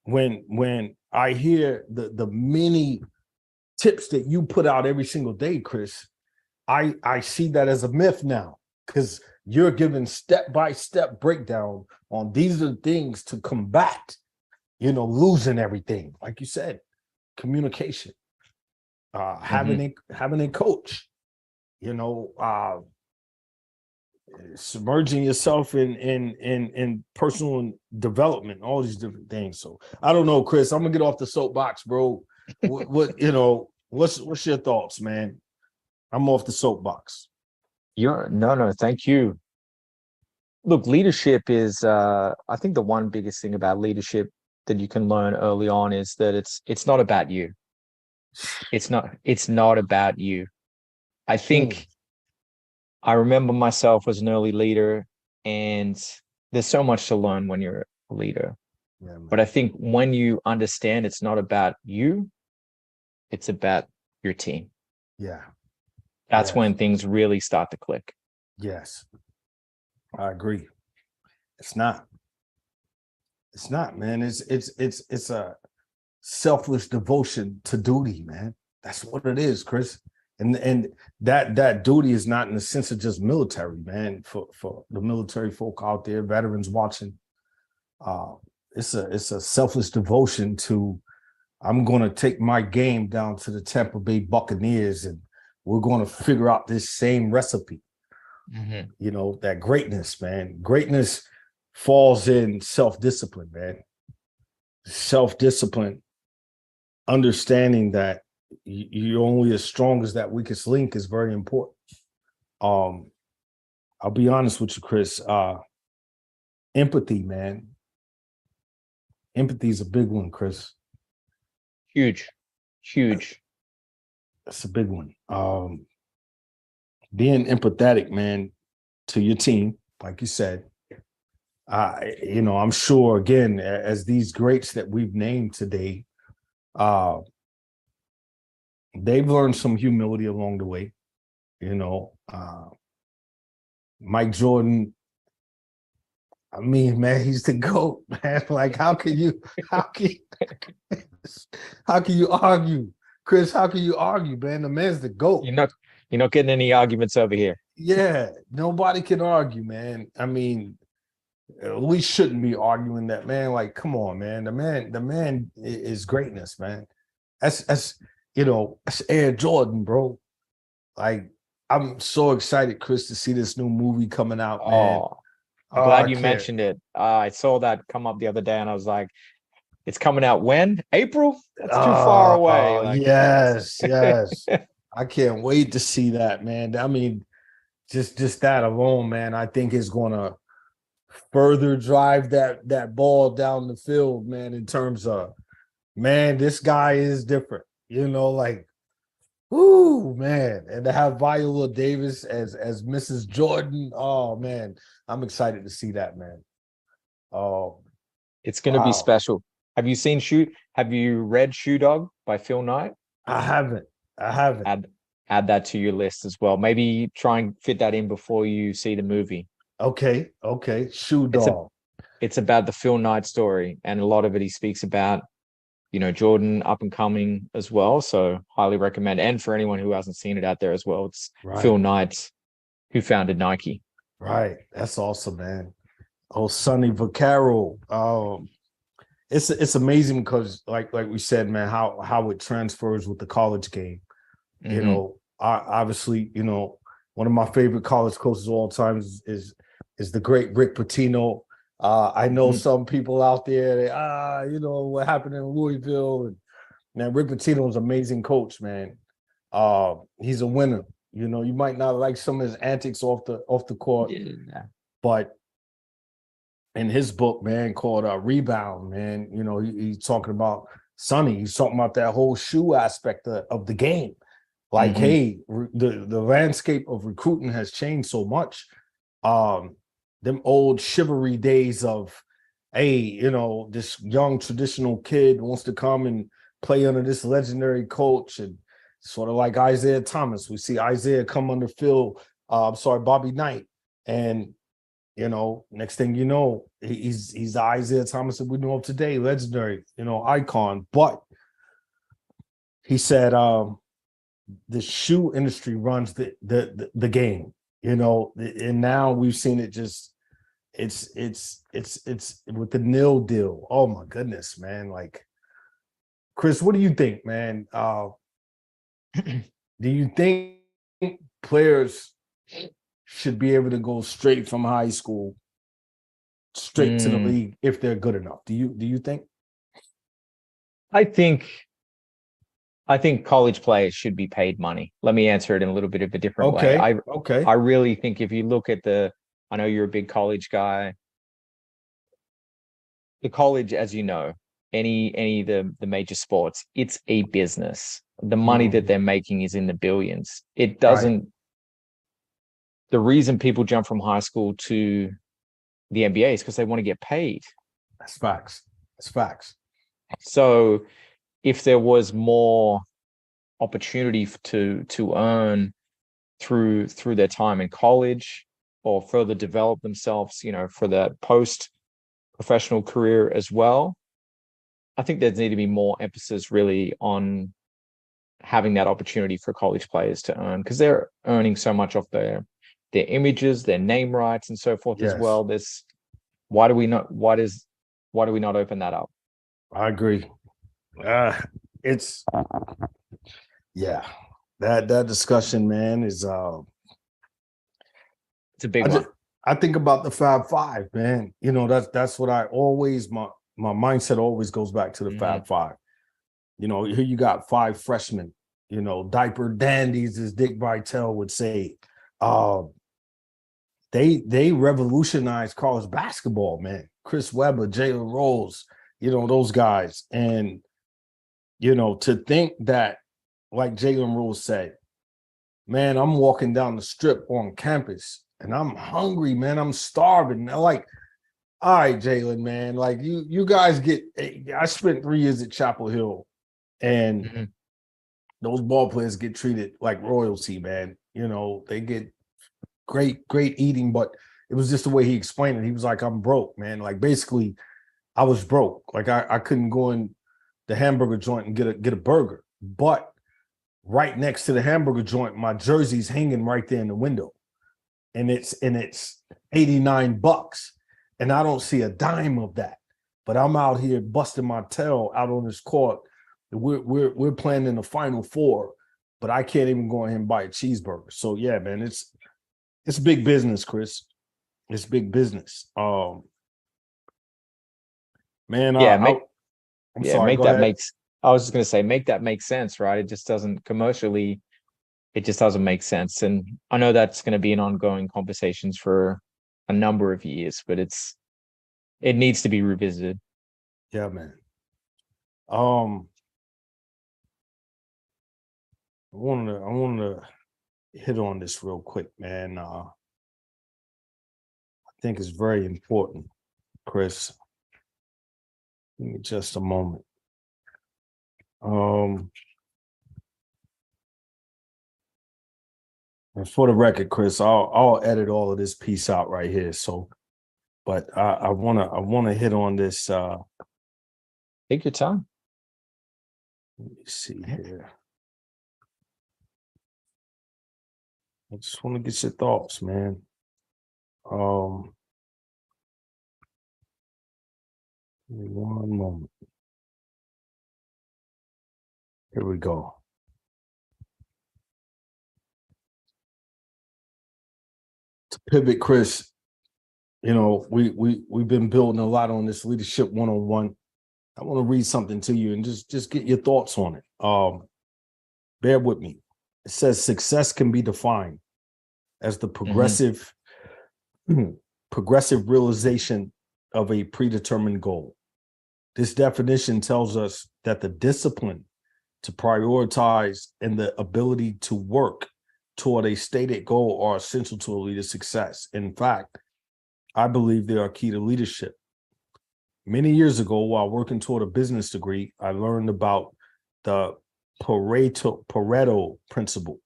when I hear the many tips that you put out every single day, Chris, I see that as a myth now, because you're giving step-by-step breakdown on these are the things to combat, losing everything. Like you said, communication, having a coach, submerging yourself in personal development, all these different things. So I don't know, Chris, I'm gonna get off the soapbox, bro. What's your thoughts, man? I'm off the soapbox. No, thank you. Look, leadership is I think the one biggest thing about leadership that you can learn early on is that it's not about you. It's not about you. I think I remember myself as an early leader, and there's so much to learn when you're a leader. Yeah, but I think when you understand it's not about you, it's about your team. Yeah. That's when things really start to click. Yes. I agree. It's not, man. It's a selfless devotion to duty, man. That's what it is, Chris. And that duty is not in the sense of just military, man. For the military folk out there, veterans watching, it's a selfless devotion to, I'm going to take my game down to the Tampa Bay Buccaneers, and we're going to figure out this same recipe. Mm-hmm. That greatness, man. Greatness falls in self-discipline, man. Self-discipline, understanding that you're only as strong as that weakest link is very important. I'll be honest with you, Chris. Empathy, man. Empathy is a big one, Chris. Huge. That's a big one. Being empathetic, man, to your team, like you said. I'm sure, again, as these greats that we've named today, they've learned some humility along the way. Mike Jordan, I mean, man, he's the GOAT, man. Like, how can you argue Chris, how can you argue, man? The man's the GOAT. You're not getting any arguments over here. Yeah, nobody can argue, man. I mean, we shouldn't be arguing that, man. Like, come on, man. The man is greatness, man. That's that's Air Jordan, bro. Like, I'm so excited, Chris, to see this new movie coming out, man. Oh, I'm Oh, I glad you can't. mentioned it. I saw that come up the other day and I was like, it's coming out when? April? That's too far away. Oh, Like, yes, yes. I can't wait to see that, man. I mean, just that alone, man, I think is gonna further drive that ball down the field, man, in terms of, man, this guy is different. Like, whoo, man. And to have Viola Davis as Mrs. Jordan, oh man, I'm excited to see that, man. Oh, it's going to be wow. special. Have you read Shoe Dog by Phil Knight? I haven't. I haven't. Add that to your list as well. Maybe try and fit that in before you see the movie. Okay. Shoe It's a Dog. it's about the Phil Knight story, and a lot of it he speaks about, Jordan up and coming as well. So highly recommend. And for anyone who hasn't seen it out there as well, it's Right. Phil Knight who founded Nike. Right. That's awesome, man. Oh, Sonny Vaccaro. It's amazing because like we said, man, how it transfers with the college game. Mhm. Obviously, one of my favorite college coaches of all time is the great Rick Pitino. I know Mhm. some people out there, what happened in Louisville. And man, Rick Pitino is an amazing coach, man. He's a winner. You might not like some of his antics off the court, Yeah. but in his book, man, called Rebound, man, he's talking about Sonny. He's talking about that whole shoe aspect of the game. Like, Mhm. hey, the landscape of recruiting has changed so much. Them old chivalry days of, hey, this young traditional kid wants to come and play under this legendary coach, and sort of like Isaiah Thomas. We see Isaiah come under Bobby Knight, and next thing you know, he's the Isaiah Thomas that we know of today, legendary, icon. But he said, the shoe industry runs the game, and now we've seen it just it's with the nil deal. Oh my goodness, man. Like, Chris, what do you think, man? Do you think players should be able to go straight from high school straight to the Mm. league if they're good enough? Do you think? I think college players should be paid money. Let me answer it in a little bit of a different way. Okay. I really think if you look at I know you're a big college guy. The college, as you know, any of the major sports, it's a business. The money that they're making is in the billions. It Right. doesn't. The reason people jump from high school to the NBA is because they want to get paid. That's facts. That's facts. So if there was more opportunity to earn through their time in college or further develop themselves, for that post professional career as well, I think there's need to be more emphasis really on having that opportunity for college players to earn, because they're earning so much off their images, their name rights, and so forth as Yes, well. Why do we not open that up? I agree. It's yeah. That discussion, man, is It's a big I one. just I think about the Fab Five, man. That's what I always my mindset always goes back to the Mhm. Fab Five. Here you got five freshmen, diaper dandies, as Dick Vitale would say. Uh, they revolutionized college basketball, man. Chris Webber, Jalen Rose, those guys. And, to think that, like Jalen Rose said, man, I'm walking down the strip on campus and I'm hungry, man. I'm starving. I'm like, all right, Jalen, man, like you guys I spent 3 years at Chapel Hill, and Mhm. those ball players get treated like royalty, man. They get great eating, but it was just the way he explained it. He was like, I'm broke, man. Like, basically, I was broke. Like, I couldn't go in the hamburger joint and get a burger. But right next to the hamburger joint. My jersey's hanging right there in the window, and it's $89, and I don't see a dime of that. But I'm out here busting my tail out on this court. We're playing in the Final Four, but I can't even go ahead and buy a cheeseburger. So yeah, man, it's big business, Chris. It's big business. Man, Yeah, I'm sorry. make Go that ahead. makes. I was just gonna say, make that make sense, right? It just doesn't commercially. It just doesn't make sense, and I know that's going to be an ongoing conversations for a number of years, but it needs to be revisited. Yeah, man. I wanted to hit on this real quick, man. I think it's very important, Chris. Give me just a moment. And for the record, Chris, I'll edit all of this piece out right here. So, but I wanna hit on this. Take your time. Let me see here. I just want to get your thoughts, man. Give me one moment. Here we go. To pivot, Chris, we've been building a lot on this leadership one-on-one. I want to read something to you and just get your thoughts on it. Bear with me. It says success can be defined as the progressive realization of a predetermined goal. This definition tells us that the discipline to prioritize and the ability to work toward a stated goal are essential to a leader's success. In fact, I believe they are key to leadership. Many years ago, while working toward a business degree, I learned about the Pareto principle.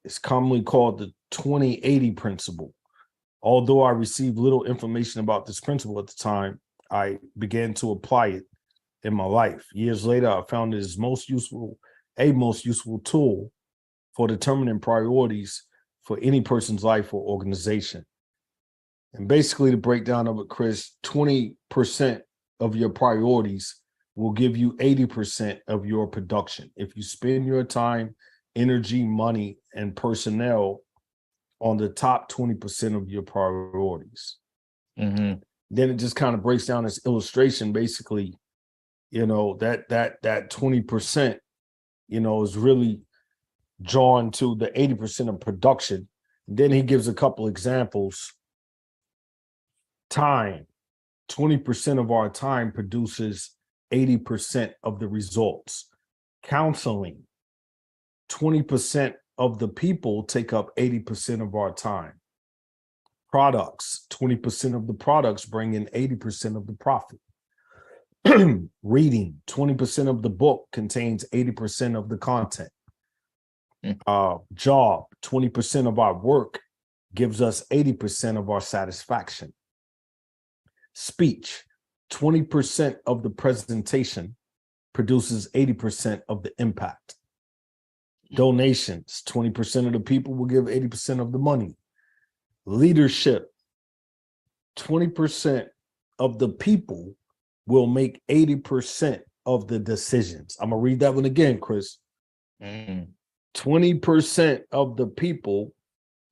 It's commonly called the 20-80 principle. Although I received little information about this principle at the time, I began to apply it in my life. Years later, I found it is a most useful tool for determining priorities for any person's life or organization. And basically, the breakdown of it, Chris, 20% of your priorities will give you 80% of your production. If you spend your time, energy, money, and personnel on the top 20% of your priorities. Then it just kind of breaks down this illustration. Basically, that 20%, is really drawn to the 80% of production. Then he gives a couple examples. Time, 20% of our time produces 80% of the results. Counseling, 20% of the people take up 80% of our time. Products, 20% of the products bring in 80% of the profit. Reading, 20% of the book contains 80% of the content. Job, 20% of our work gives us 80% of our satisfaction. Speech, 20% of the presentation produces 80% of the impact. Donations, 20% of the people will give 80% of the money. Leadership, 20% of the people will make 80% of the decisions. I'm going to read that one again, Chris. 20% of the people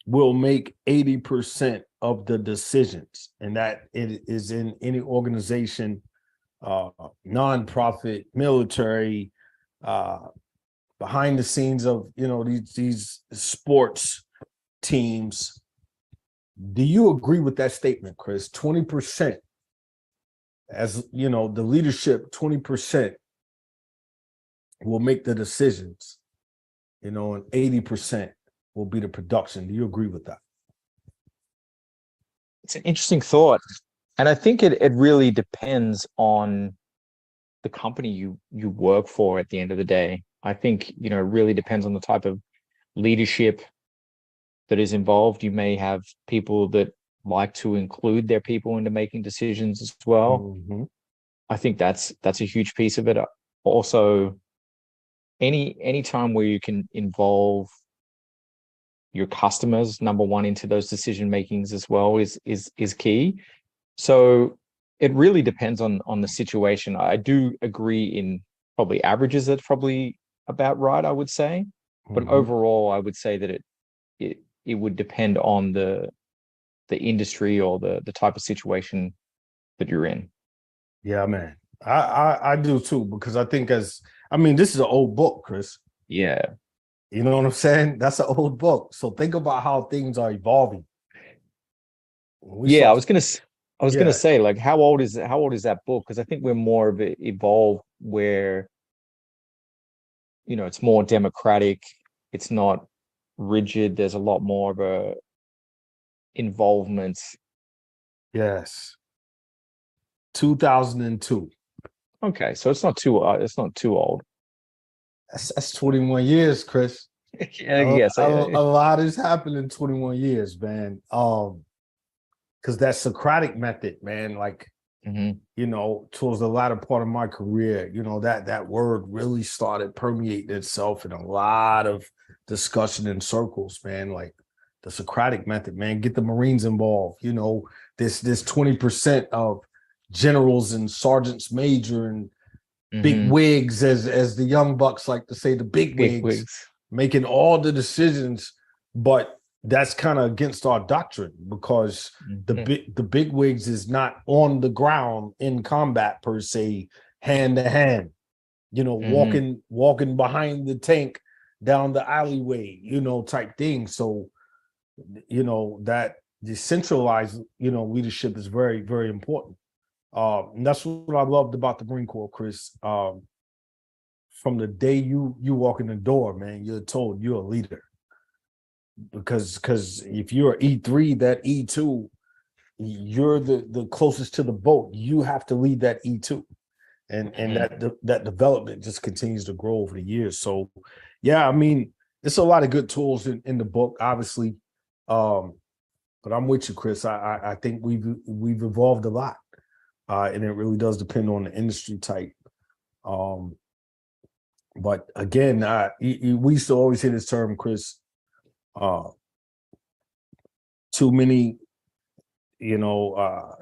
will make 80% of the decisions. And that it is in any organization, nonprofit, military, behind the scenes of, these sports teams. Do you agree with that statement, Chris? 20%, as the leadership, 20% will make the decisions, and 80% will be the production. Do you agree with that? It's an interesting thought. And I think it really depends on the company you work for at the end of the day. I think, it really depends on the type of leadership that is involved. You may have people that like to include their people into making decisions as well. I think that's a huge piece of it. Also, any time where you can involve your customers, number one, into those decision makings as well is key. So it really depends on the situation. I do agree in probably averages, that's probably about right, I would say. But Mhm. overall, I would say that it would depend on the industry or the type of situation that you're in. Yeah, man. I do too, because I think this is an old book, Chris. Yeah. You know what I'm saying? That's an old book. So think about how things are evolving. We Yeah, saw, I was gonna yeah, say, like, how old is that book? Because I think we're more of it evolved where, it's more democratic, it's not rigid, there's a lot more of a involvement. yes, 2002. Okay, so it's not too old. That's 21 years, Chris. Yeah, yes. A lot has happened in 21 years, man. Because that Socratic method, man, like, Mhm, towards the latter part of my career, that word really started permeating itself in a lot of discussion in circles, man. Like the Socratic method, man, get the Marines involved. This 20% of generals and sergeants major and big mhm. wigs, as the young bucks like to say, the big Big wigs wigs. making all the decisions, but that's kind of against our doctrine, because Mhm, the big wigs is not on the ground in combat per se, hand to hand, mhm, walking behind the tank down the alleyway, type thing. So, that decentralized, leadership is very, very important. And that's what I loved about the Marine Corps, Chris. From the day you walk in the door, man, you're told you're a leader, because if you're E3, that E2, you're the closest to the boat. You have to lead that E2, and mhm. that development just continues to grow over the years. So, yeah, it's a lot of good tools in the book, obviously. Um, but I'm with you, Chris. I think we've evolved a lot, and it really does depend on the industry type. Um, but again, we used to always hear this term, Chris. Uh, Too many,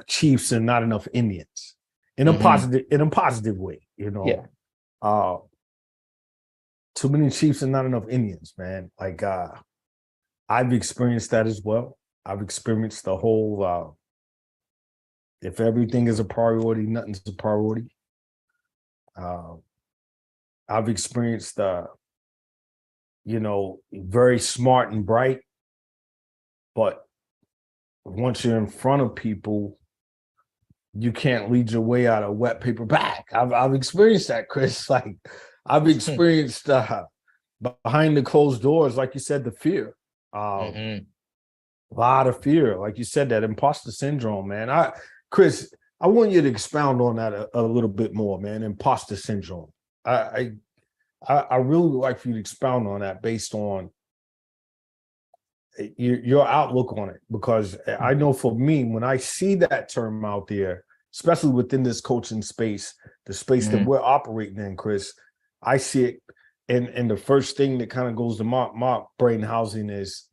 chiefs and not enough Indians, Mhm. in a positive way. Yeah. Uh, Too many chiefs and not enough Indians, man. Like, I've experienced that as well. I've experienced the whole if everything is a priority, nothing's a priority. Uh, I've experienced very smart and bright, but once you're in front of people, you can't lead your way out of a wet paper bag. I've experienced that, Chris. Like, I've experienced behind the closed doors, like you said, the fear. Mhm. A lot of fear, like you said, that imposter syndrome, man. Chris, I want you to expound on that a little bit more, man. Imposter syndrome. I, I really would like for you to expound on that based on your outlook on it, because I know for me, when I see that term out there, especially within this coaching space, the space that Mhm. we're operating in, Chris, I see it, and the first thing that kind of goes to my brain housing is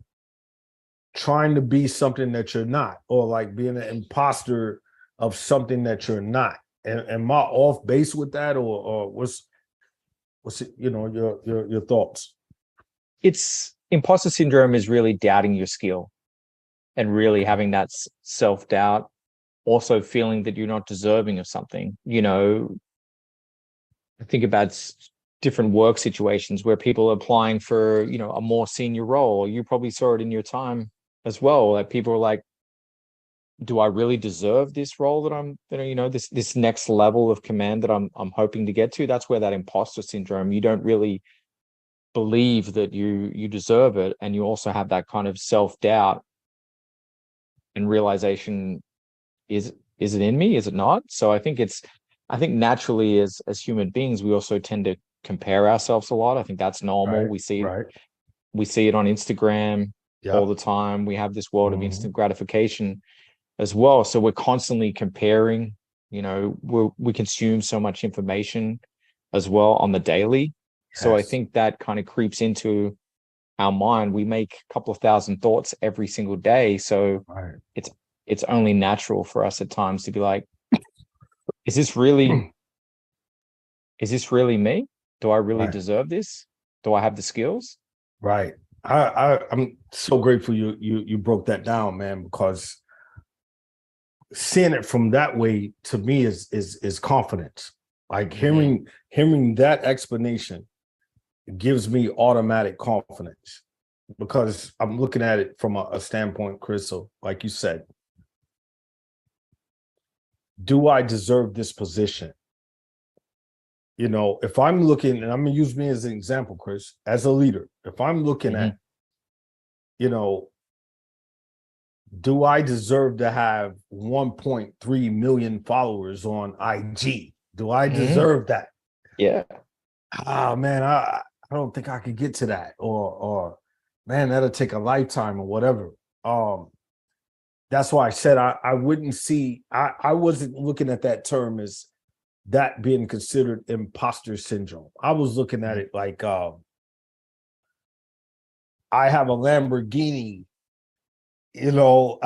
trying to be something that you're not, or like being an imposter of something that you're not. And am I off base with that, or what's it, your thoughts? It's imposter syndrome is really doubting your skill and really Okay. having that self-doubt, also feeling that you're not deserving of something. Think about different work situations where people are applying for, a more senior role. You probably saw it in your time as well. Like, people are like, do I really deserve this role this next level of command that I'm hoping to get to? That's where that imposter syndrome, you don't really believe that you deserve it. And you also have that kind of self-doubt and realization, is it in me? Is it not? So I think naturally, as human beings, we also tend to compare ourselves a lot. I think that's normal. Right, We right. see it on Instagram all Yep. the time. We have this world of Hmm. instant gratification as well. So we're constantly comparing. We consume so much information as well on the daily. So I Yes. think that kind of creeps into our mind. We make a couple of thousand thoughts every single day. So Right. it's it's only natural for us at times to be like, is this really me? Do I really Right. deserve this? Do I have the skills? Right. I'm so grateful you broke that down, man, because seeing it from that way to me is confidence. Like Mm-hmm. hearing that explanation gives me automatic confidence because I'm looking at it from a standpoint, Crystal, like you said, do I deserve this position? You know, if I'm looking, and I'm gonna use me as an example, Chris, as a leader, if I'm looking Mm-hmm. at, you know, do I deserve to have 1.3 million followers on IG? Do I Mm-hmm. deserve that? Yeah. Ah, man, I don't think I could get to that, or man, that'll take a lifetime or whatever. Um, that's why I said I wouldn't see. I wasn't looking at that term as that being considered imposter syndrome. I was looking at Mm-hmm. it like I have a Lamborghini, you know,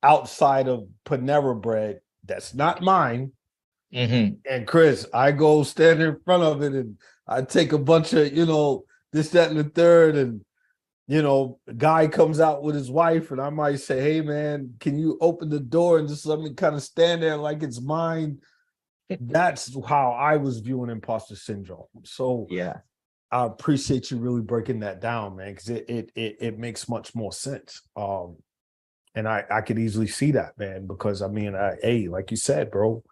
outside of Panera Bread that's not mine. Mm-hmm. And Chris, I go stand in front of it and I take a bunch of, you know, this, that, and the third. And, you know, a guy comes out with his wife, and I might say, hey, man, can you open the door and just let me kind of stand there like it's mine? That's how I was viewing imposter syndrome. So Yeah. I appreciate you really breaking that down, man, because it makes much more sense. And I could easily see that, man, because I mean, hey, like you said, bro,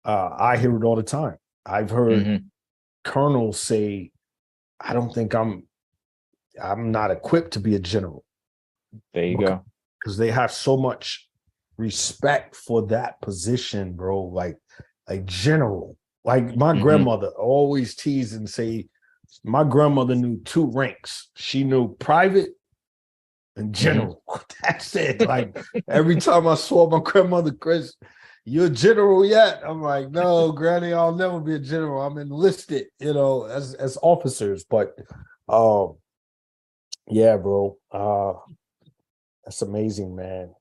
I hear it all the time. I've heard Mm-hmm. colonels say, "I don't think I'm not equipped to be a general," There you go. because they have so much respect for that position, bro. Like general. Like my Mm-hmm. grandmother always tease and say, my grandmother knew two ranks. She knew private and Mm-hmm. general. That's it. Like every time I saw my grandmother, Chris, you a general yet? I'm like, no, Granny, I'll never be a general. I'm enlisted, you know, as officers. But um, yeah, bro. That's amazing, man.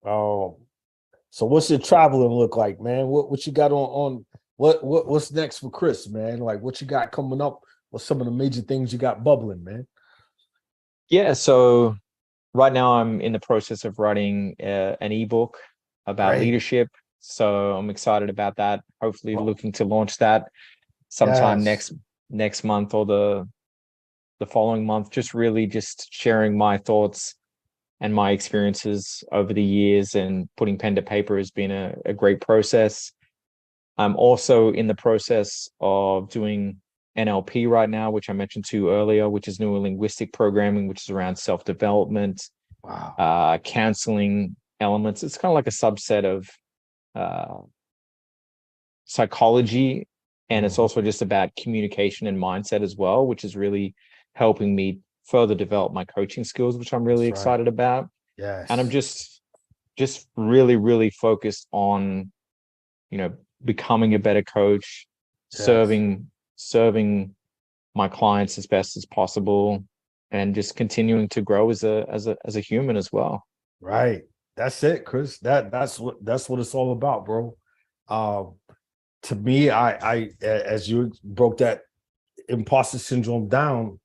Um, so what's your traveling look like, man? What you got on what's next for Chris, man? Like what you got coming up? What's some of the major things you got bubbling, man? Yeah. So right now I'm in the process of writing an ebook about Great. leadership. So I'm excited about that. Hopefully Well, looking to launch that sometime yes. next month or the following month. Just really just sharing my thoughts and my experiences over the years, and putting pen to paper has been a great process. I'm also in the process of doing NLP right now, which I mentioned to you earlier, which is neuro linguistic programming, which is around self-development, Wow. counseling elements. It's kind of like a subset of uh, psychology. And it's Mhm. also just about communication and mindset as well, which is really helping me further develop my coaching skills, which I'm really That's right. excited about. And I'm Yes. just really, really focused on, you know, becoming a better coach, Yes. serving my clients as best as possible, and just continuing to grow as a human as well. Right. That's it, Chris. That's what it's all about, bro. Um, to me, as you broke that imposter syndrome down,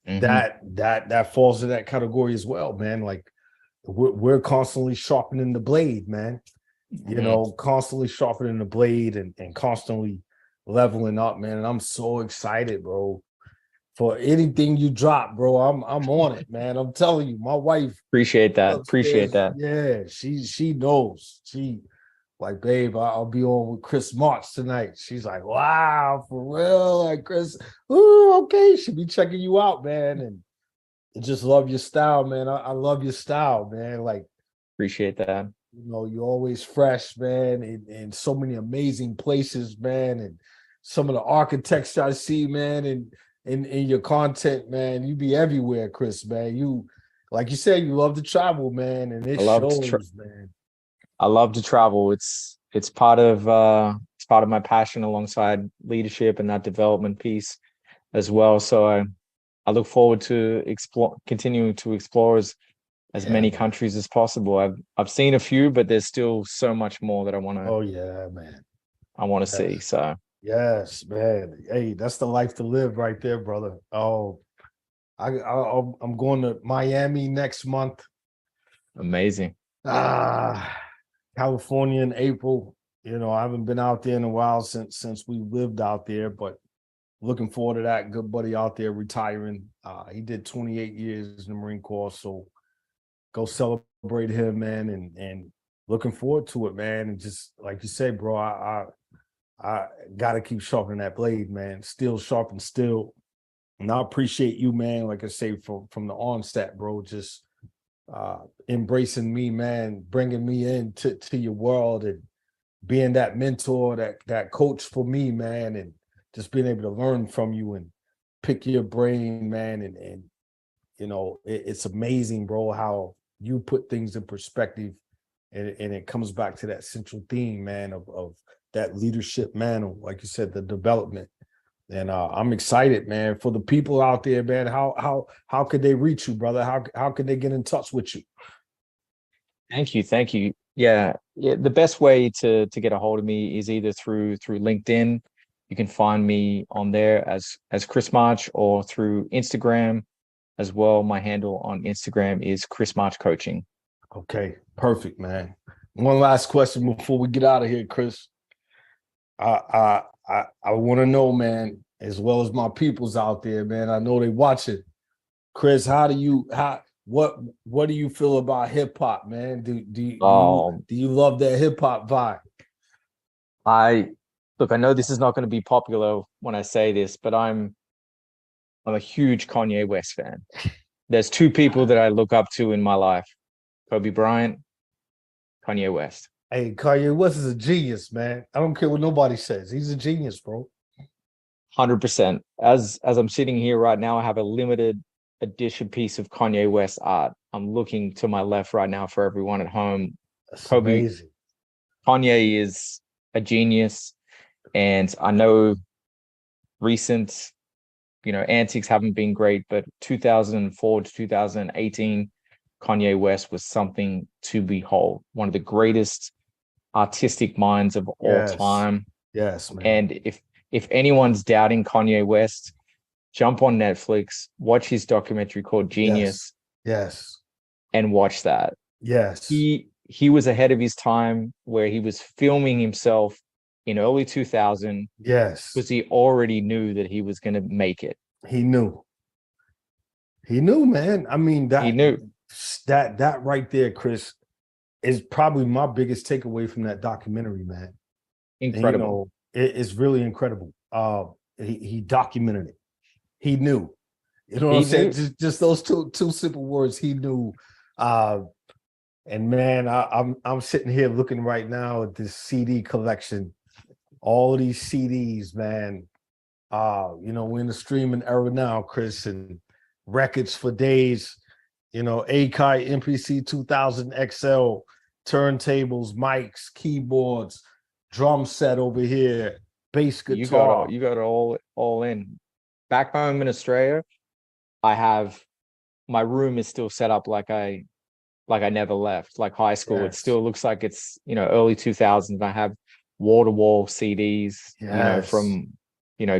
Mm-hmm. that falls in that category as well, man. Like we're constantly sharpening the blade, man. You Mm-hmm. know, constantly sharpening the blade and constantly leveling up, man. And I'm so excited, bro, for anything you drop, bro. I'm on it, man. I'm telling you, my wife Appreciate that. Appreciate upstairs, that. yeah, she knows. She like, babe, I'll be on with Chris March tonight. She's like, wow, for real, like Chris. Ooh, okay. She be checking you out, man, and I just love your style, man. I love your style, man. Like, Appreciate that. you know, you're always fresh, man, in so many amazing places, man, and some of the architects I see, man, and in your content, man. You be everywhere, Chris, man. You, like you said, you love to travel, man, and it I love to tra- shows, man. I love to travel. It's part of my passion alongside leadership and that development piece. as well. So I look forward to continuing to explore as Yeah, many man. countries as possible. I've seen a few, but there's still so much more that Oh yeah, man. I want to see. Yes. So Yes, man. Hey, that's the life to live right there, brother. Oh, I'm going to Miami next month. amazing. Ah, California in April. I haven't been out there in a while since we lived out there, but looking forward to that. Good buddy out there retiring. He did 28 years in the Marine Corps, so go celebrate him, man, and looking forward to it, man. And just like you say, bro, I gotta keep sharpening that blade, man. Still sharpen still. And I appreciate you, man. Like I say, from the onset, bro, just embracing me, man, bringing me into your world and being that mentor, that coach for me, man, and just being able to learn from you and pick your brain, man, and it's amazing, bro, how you put things in perspective, and it comes back to that central theme, man, of that leadership mantle, like you said, the development. And I'm excited, man, for the people out there, man. How could they reach you, brother? How could they get in touch with you? Thank you, thank you. Yeah, yeah. The best way to get a hold of me is either through LinkedIn. You can find me on there as Chris March, or through Instagram as well. My handle on Instagram is Chris March Coaching. Okay, perfect, man. One last question before we get out of here, Chris. I want to know, man, as well as my peoples out there, man. I know they watch it. Chris, what do you feel about hip hop, man? Do you love that hip hop vibe? I Look, I know this is not going to be popular when I say this, but I'm a huge Kanye West fan. There's two people that I look up to in my life: Kobe Bryant, Kanye West. Hey, Kanye West is a genius, man. I don't care what nobody says. He's a genius, bro. 100%. As I'm sitting here right now, I have a limited edition piece of Kanye West art. I'm looking to my left right now for everyone at home. That's Kobe amazing. Kanye is a genius, and I know recent, antics haven't been great, but 2004 to 2018, Kanye West was something to behold. One of the greatest artistic minds of all Yes. time. Yes, man. And if anyone's doubting Kanye West, jump on Netflix, watch his documentary called Yes. Genius, Yes. and watch that. Yes. He was ahead of his time, where he was filming himself in early 2000 Yes. because he already knew that he was going to make it. He knew. He knew, man. I mean, He that knew. that right there, Chris, is probably my biggest takeaway from that documentary, man. And Incredible. it's really incredible. He documented it. He knew. You know what I'm He saying? knew. Just those two simple words. He knew. Uh, and man, I'm sitting here looking right now at this CD collection. All these CDs, man. We're in the streaming era now, Chris, and records for days. Akai MPC 2000 XL, turntables, mics, keyboards, drum set over here, bass guitar. You got it all in. Back home in Australia, I have my room is still set up like I never left, like high school. It Yes, still looks like it's, early 2000s. I have wall-to-wall CDs, yes, from,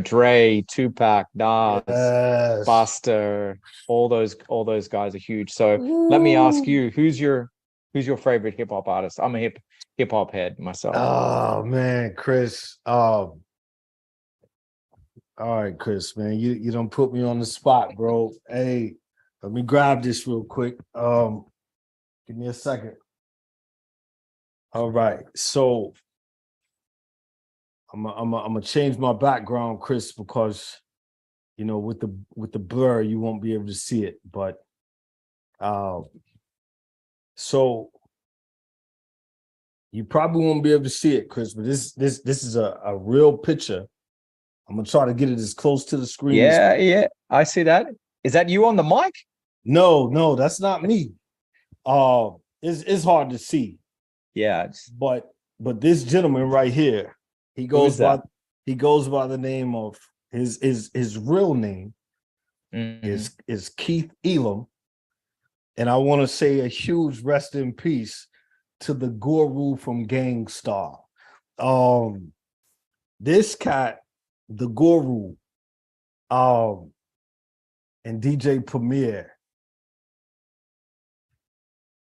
Dre, Tupac, Nas, yes. Buster, all those guys are huge. So let me ask Woo. you, who's your favorite hip hop artist? I'm a hip hop head myself. Oh man, Chris. All right, Chris, man. You don't put me on the spot, bro. Hey, let me grab this real quick. Give me a second. All right. So I'm gonna change my background, Chris, because with the blur, you won't be able to see it. But uh, so you probably won't be able to see it, Chris. But this is a real picture. I'm gonna try to get it as close to the screen as. Yeah, yeah, I see that. Is that you on the mic? No, that's not me. It's hard to see, Yeah. but this gentleman right here, he Who goes is by that? he goes by the name of His real name Mhm. is Keith Elam, and I want to say a huge rest in peace to the guru from Gangstar. Um, this cat, the guru, um, and DJ Premier.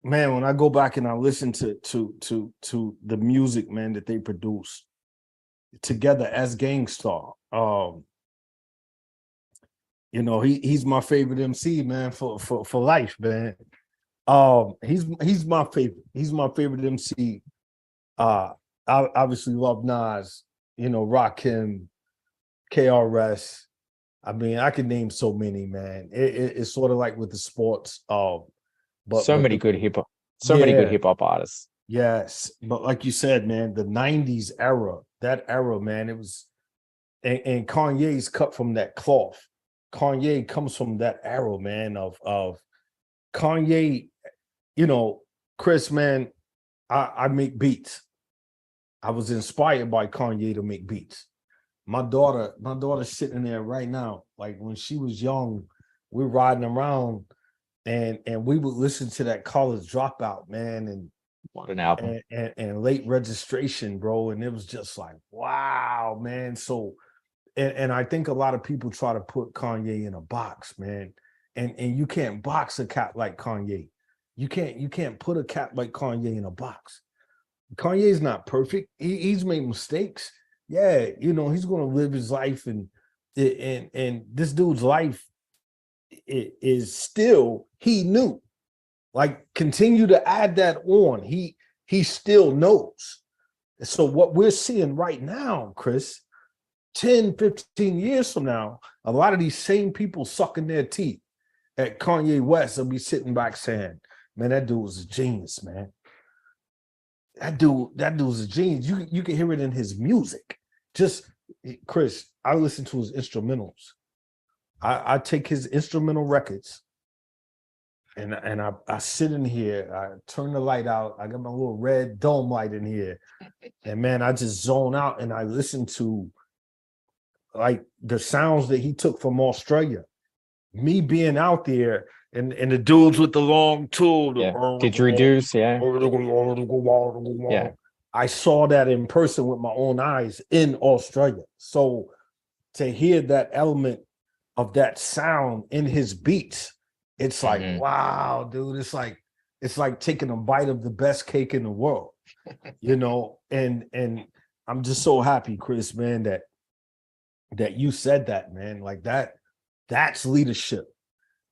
Man, when I go back and I listen to the music, man, that they produce together as Gangstar, he's my favorite MC, man, for life, man. He's my favorite. He's my favorite MC. I obviously love Nas, Rakim, KRS. I mean, I could name so many, man. It's sort of like with the sports. But So but many the good hip hop, so many good yeah, hip hop artists. yes. But like you said, man, the 90s era, that era, man, it was and Kanye's cut from that cloth. Kanye comes from that era, man, of Kanye, you know, Chris, man, I make beats. I was inspired by Kanye to make beats. My daughter's sitting there right now. Like when she was young, we're riding around and we would listen to that college dropout, man, What an album. and late registration, bro. And it was just like, wow, man. So and I think a lot of people try to put Kanye in a box, man. And you can't box a cat like Kanye. You can't put a cat like Kanye in a box. Kanye's not perfect. He's made mistakes. Yeah, he's gonna live his life, and this dude's life is still he knew. Like continue to add that on. He still knows. So what we're seeing right now, Chris, 10, 15 years from now, a lot of these same people sucking their teeth at Kanye West will be sitting back saying, man, that dude was a genius, man. That dude's a genius. You can hear it in his music. Just Chris, I listen to his instrumentals. I take his instrumental records and I sit in here, I turn the light out, I got my little red dome light in here, and man, I just zone out and I listen to like the sounds that he took from Australia. Me being out there and the dudes with the long tool, Yeah. Didgeridoos, yeah. Yeah. I saw that in person with my own eyes in Australia. So to hear that element of that sound in his beats, it's like, Mhm. wow, dude, it's like taking a bite of the best cake in the world, and I'm just so happy, Chris, man, that you said that, man. Like that's leadership.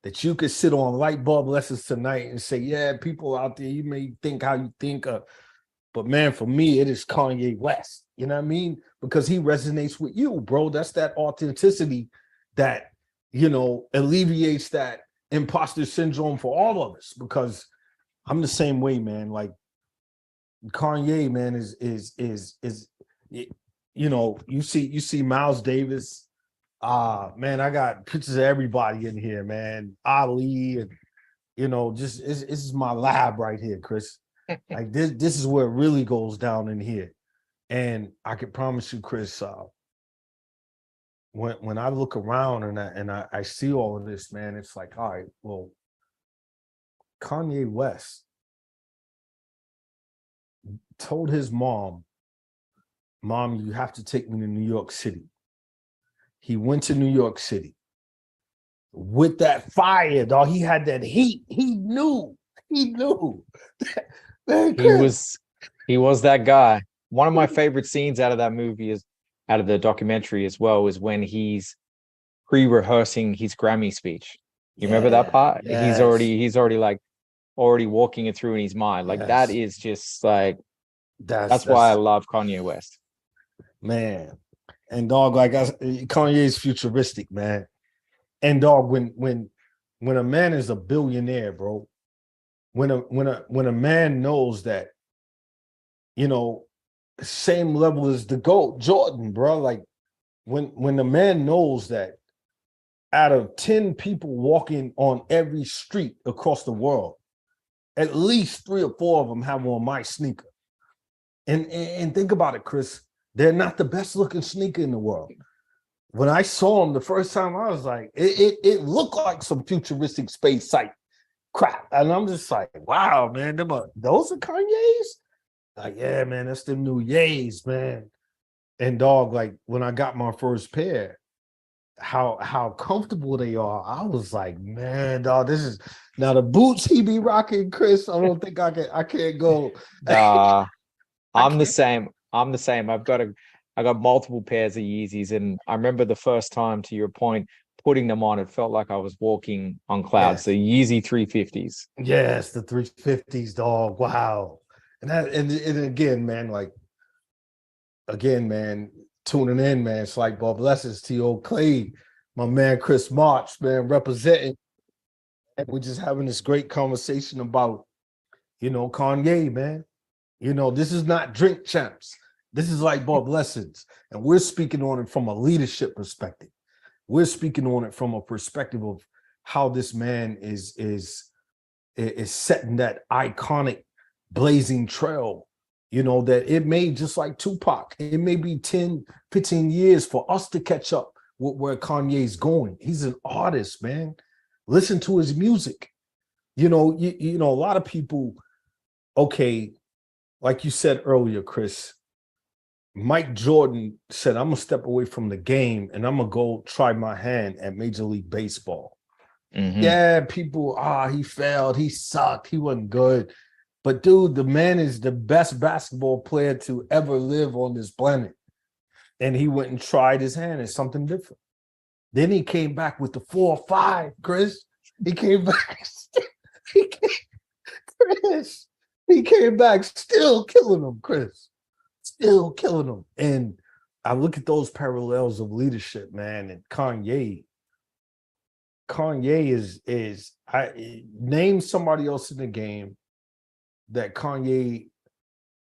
That you could sit on LightBulb lessons tonight and say, yeah, people out there, you may think how you think, but man, for me, it is Kanye West. You know what I mean? Because he resonates with you, bro. That's that authenticity that alleviates that imposter syndrome for all of us. Because I'm the same way, man. Like Kanye, man, is you see Miles Davis. Man, I got pictures of everybody in here, man. Ali, and just this is my lab right here, Chris. Like this is where it really goes down in here. And I can promise you, Chris, when I look around and I see all of this, man, it's like, all right, well, Kanye West told his mom, you have to take me to New York City. He went to New York City with that fire, dog. He had that heat. He knew. Man, He Chris. was that guy. One of my favorite scenes out of that movie is out of the documentary as well is when he's pre-rehearsing his Grammy speech. You remember that Yeah, part? yes, He's already walking it through in his mind. Like that yes. is just like That's that's why I that's love Kanye West. man. And dog, like Kanye is futuristic, man. And dog, when a man is a billionaire, bro, when a man knows that, you know, same level as the GOAT, Jordan, bro. Like when the man knows that out of 10 people walking on every street across the world, at least 3 or 4 of them have on my sneaker. And think about it, Chris. They're not the best looking sneaker in the world. when I saw him the first time, I was like, it looked like some futuristic space site crap. And I'm just like, wow, man, those are Kanye's? Like, yeah, man, that's them new Yays, man. And dog, like when I got my first pair, how comfortable they are. I was like, man, dog, this is now the boots he be rocking, Chris. I don't think I can't go. Uh, I I'm the can't. same. I'm the same. I got multiple pairs of Yeezys, and I remember the first time, to your point, putting them on, it felt like I was walking on clouds. Yes, The Yeezy 350s. yes, the 350s, dog. Wow. And again, man, like again, man, tuning in, man. It's like Bob Blessings, T.O. Clay, my man Chris March, man, representing. And we're just having this great conversation about, Kanye, man. This is not drink champs. This is like Bob Lessons. And we're speaking on it from a leadership perspective. We're speaking on it from a perspective of how this man is setting that iconic blazing trail, that it may, just like Tupac, it may be 10, 15 years for us to catch up with where Kanye's going. He's an artist, man. Listen to his music. A lot of people, okay, like you said earlier, Chris, Mike Jordan said, I'm gonna step away from the game and I'm gonna go try my hand at Major League Baseball. Mm-hmm. Yeah, people, he failed, he sucked, he wasn't good. But dude, the man is the best basketball player to ever live on this planet. And he went and tried his hand at something different. Then he came back with the 4-5, Chris. He came back. Chris. He came back still killing them, Chris. Still killing them. And I look at those parallels of leadership, man, and Kanye. Kanye is I name somebody else in the game that Kanye,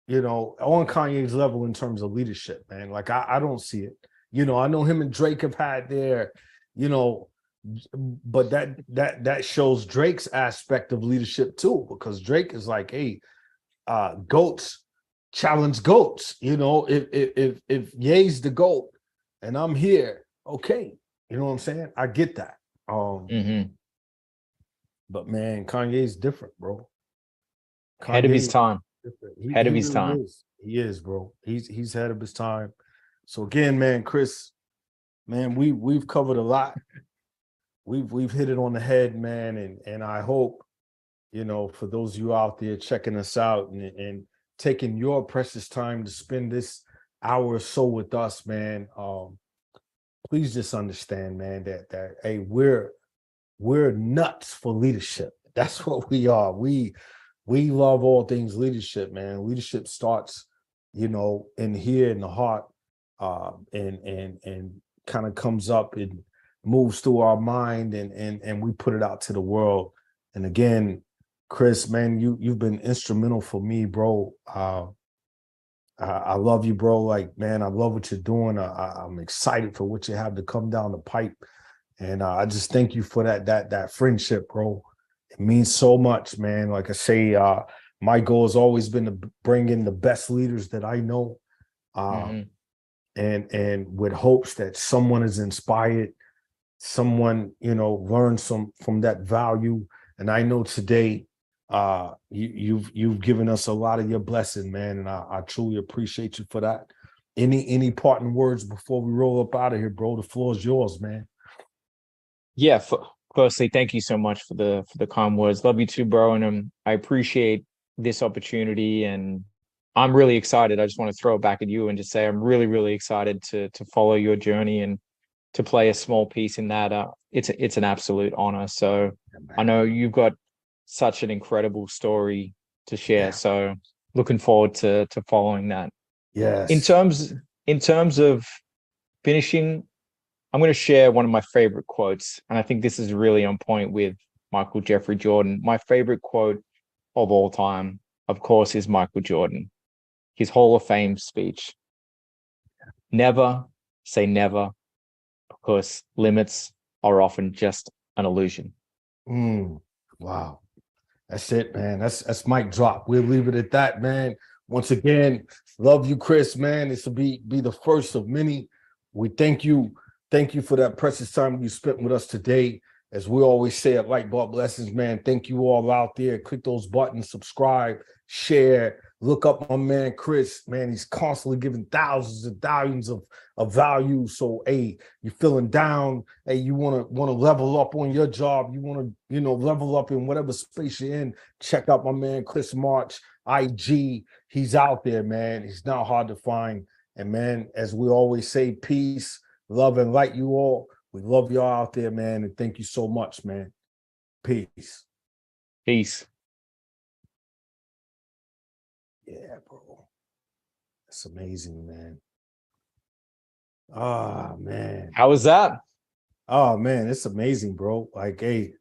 on Kanye's level in terms of leadership, man. Like I don't see it. I know him and Drake have had their, but that shows Drake's aspect of leadership too, because Drake is like, hey, goats challenge goats. If Ye's the goat and I'm here, okay. You know what I'm saying? I get that. Mm-hmm. But man, Kanye's different, bro. Ahead of his Kanye time. Ahead he of his really time. is. He is, bro. He's ahead of his time. So again, man, Chris, man, we've covered a lot. We've hit it on the head, man, and I hope, for those of you out there checking us out and taking your precious time to spend this hour or so with us, man. Please just understand, man, that hey, we're nuts for leadership. That's what we are. We love all things leadership, man. Leadership starts, in here in the heart, and kind of comes up and moves through our mind, and we put it out to the world. And again, Chris, man, you've been instrumental for me, bro. I love you, bro. Like, man, I love what you're doing. I'm excited for what you have to come down the pipe, and I just thank you for that friendship, bro. It means so much, man. Like I say, my goal has always been to bring in the best leaders that I know, Mm-hmm. and with hopes that someone is inspired, someone learns from that value. And I know today, you've given us a lot of your blessing, man, and I truly appreciate you for that. Any parting words before we roll up out of here, bro? The floor is yours, man. Yeah. Firstly, thank you so much for the kind words. Love you too, bro. And I appreciate this opportunity, and I'm really excited. I just want to throw it back at you and just say I'm really, really excited to follow your journey and to play a small piece in that. It's an absolute honor. So I know you've got such an incredible story to share. Yeah. So looking forward to following that. In Yes. terms in terms of finishing, I'm going to share one of my favorite quotes, and I think this is really on point with Michael Jeffrey Jordan. My favorite quote of all time, of course, is Michael Jordan. His Hall of Fame speech. Never say never, because limits are often just an illusion. Wow. That's it, man. That's mic drop. We'll leave it at that, man. Once again, love you, Chris, man. This will be the first of many. We thank you Thank you for that precious time you spent with us today. As we always say at LightBulb Lessons, man, thank you all out there. Click those buttons, subscribe, share. Look up my man Chris. Man, he's constantly giving thousands and thousands of value. So, hey, you're feeling down. Hey, you wanna level up on your job. You want to, level up in whatever space you're in. Check out my man Chris March, IG. He's out there, man. He's not hard to find. And man, as we always say, peace, love, and light you all. We love y'all out there, man. And thank you so much, man. Peace. Peace. Yeah, bro. That's amazing, man. Oh, man. How was that? Oh, man. It's amazing, bro. Like, hey,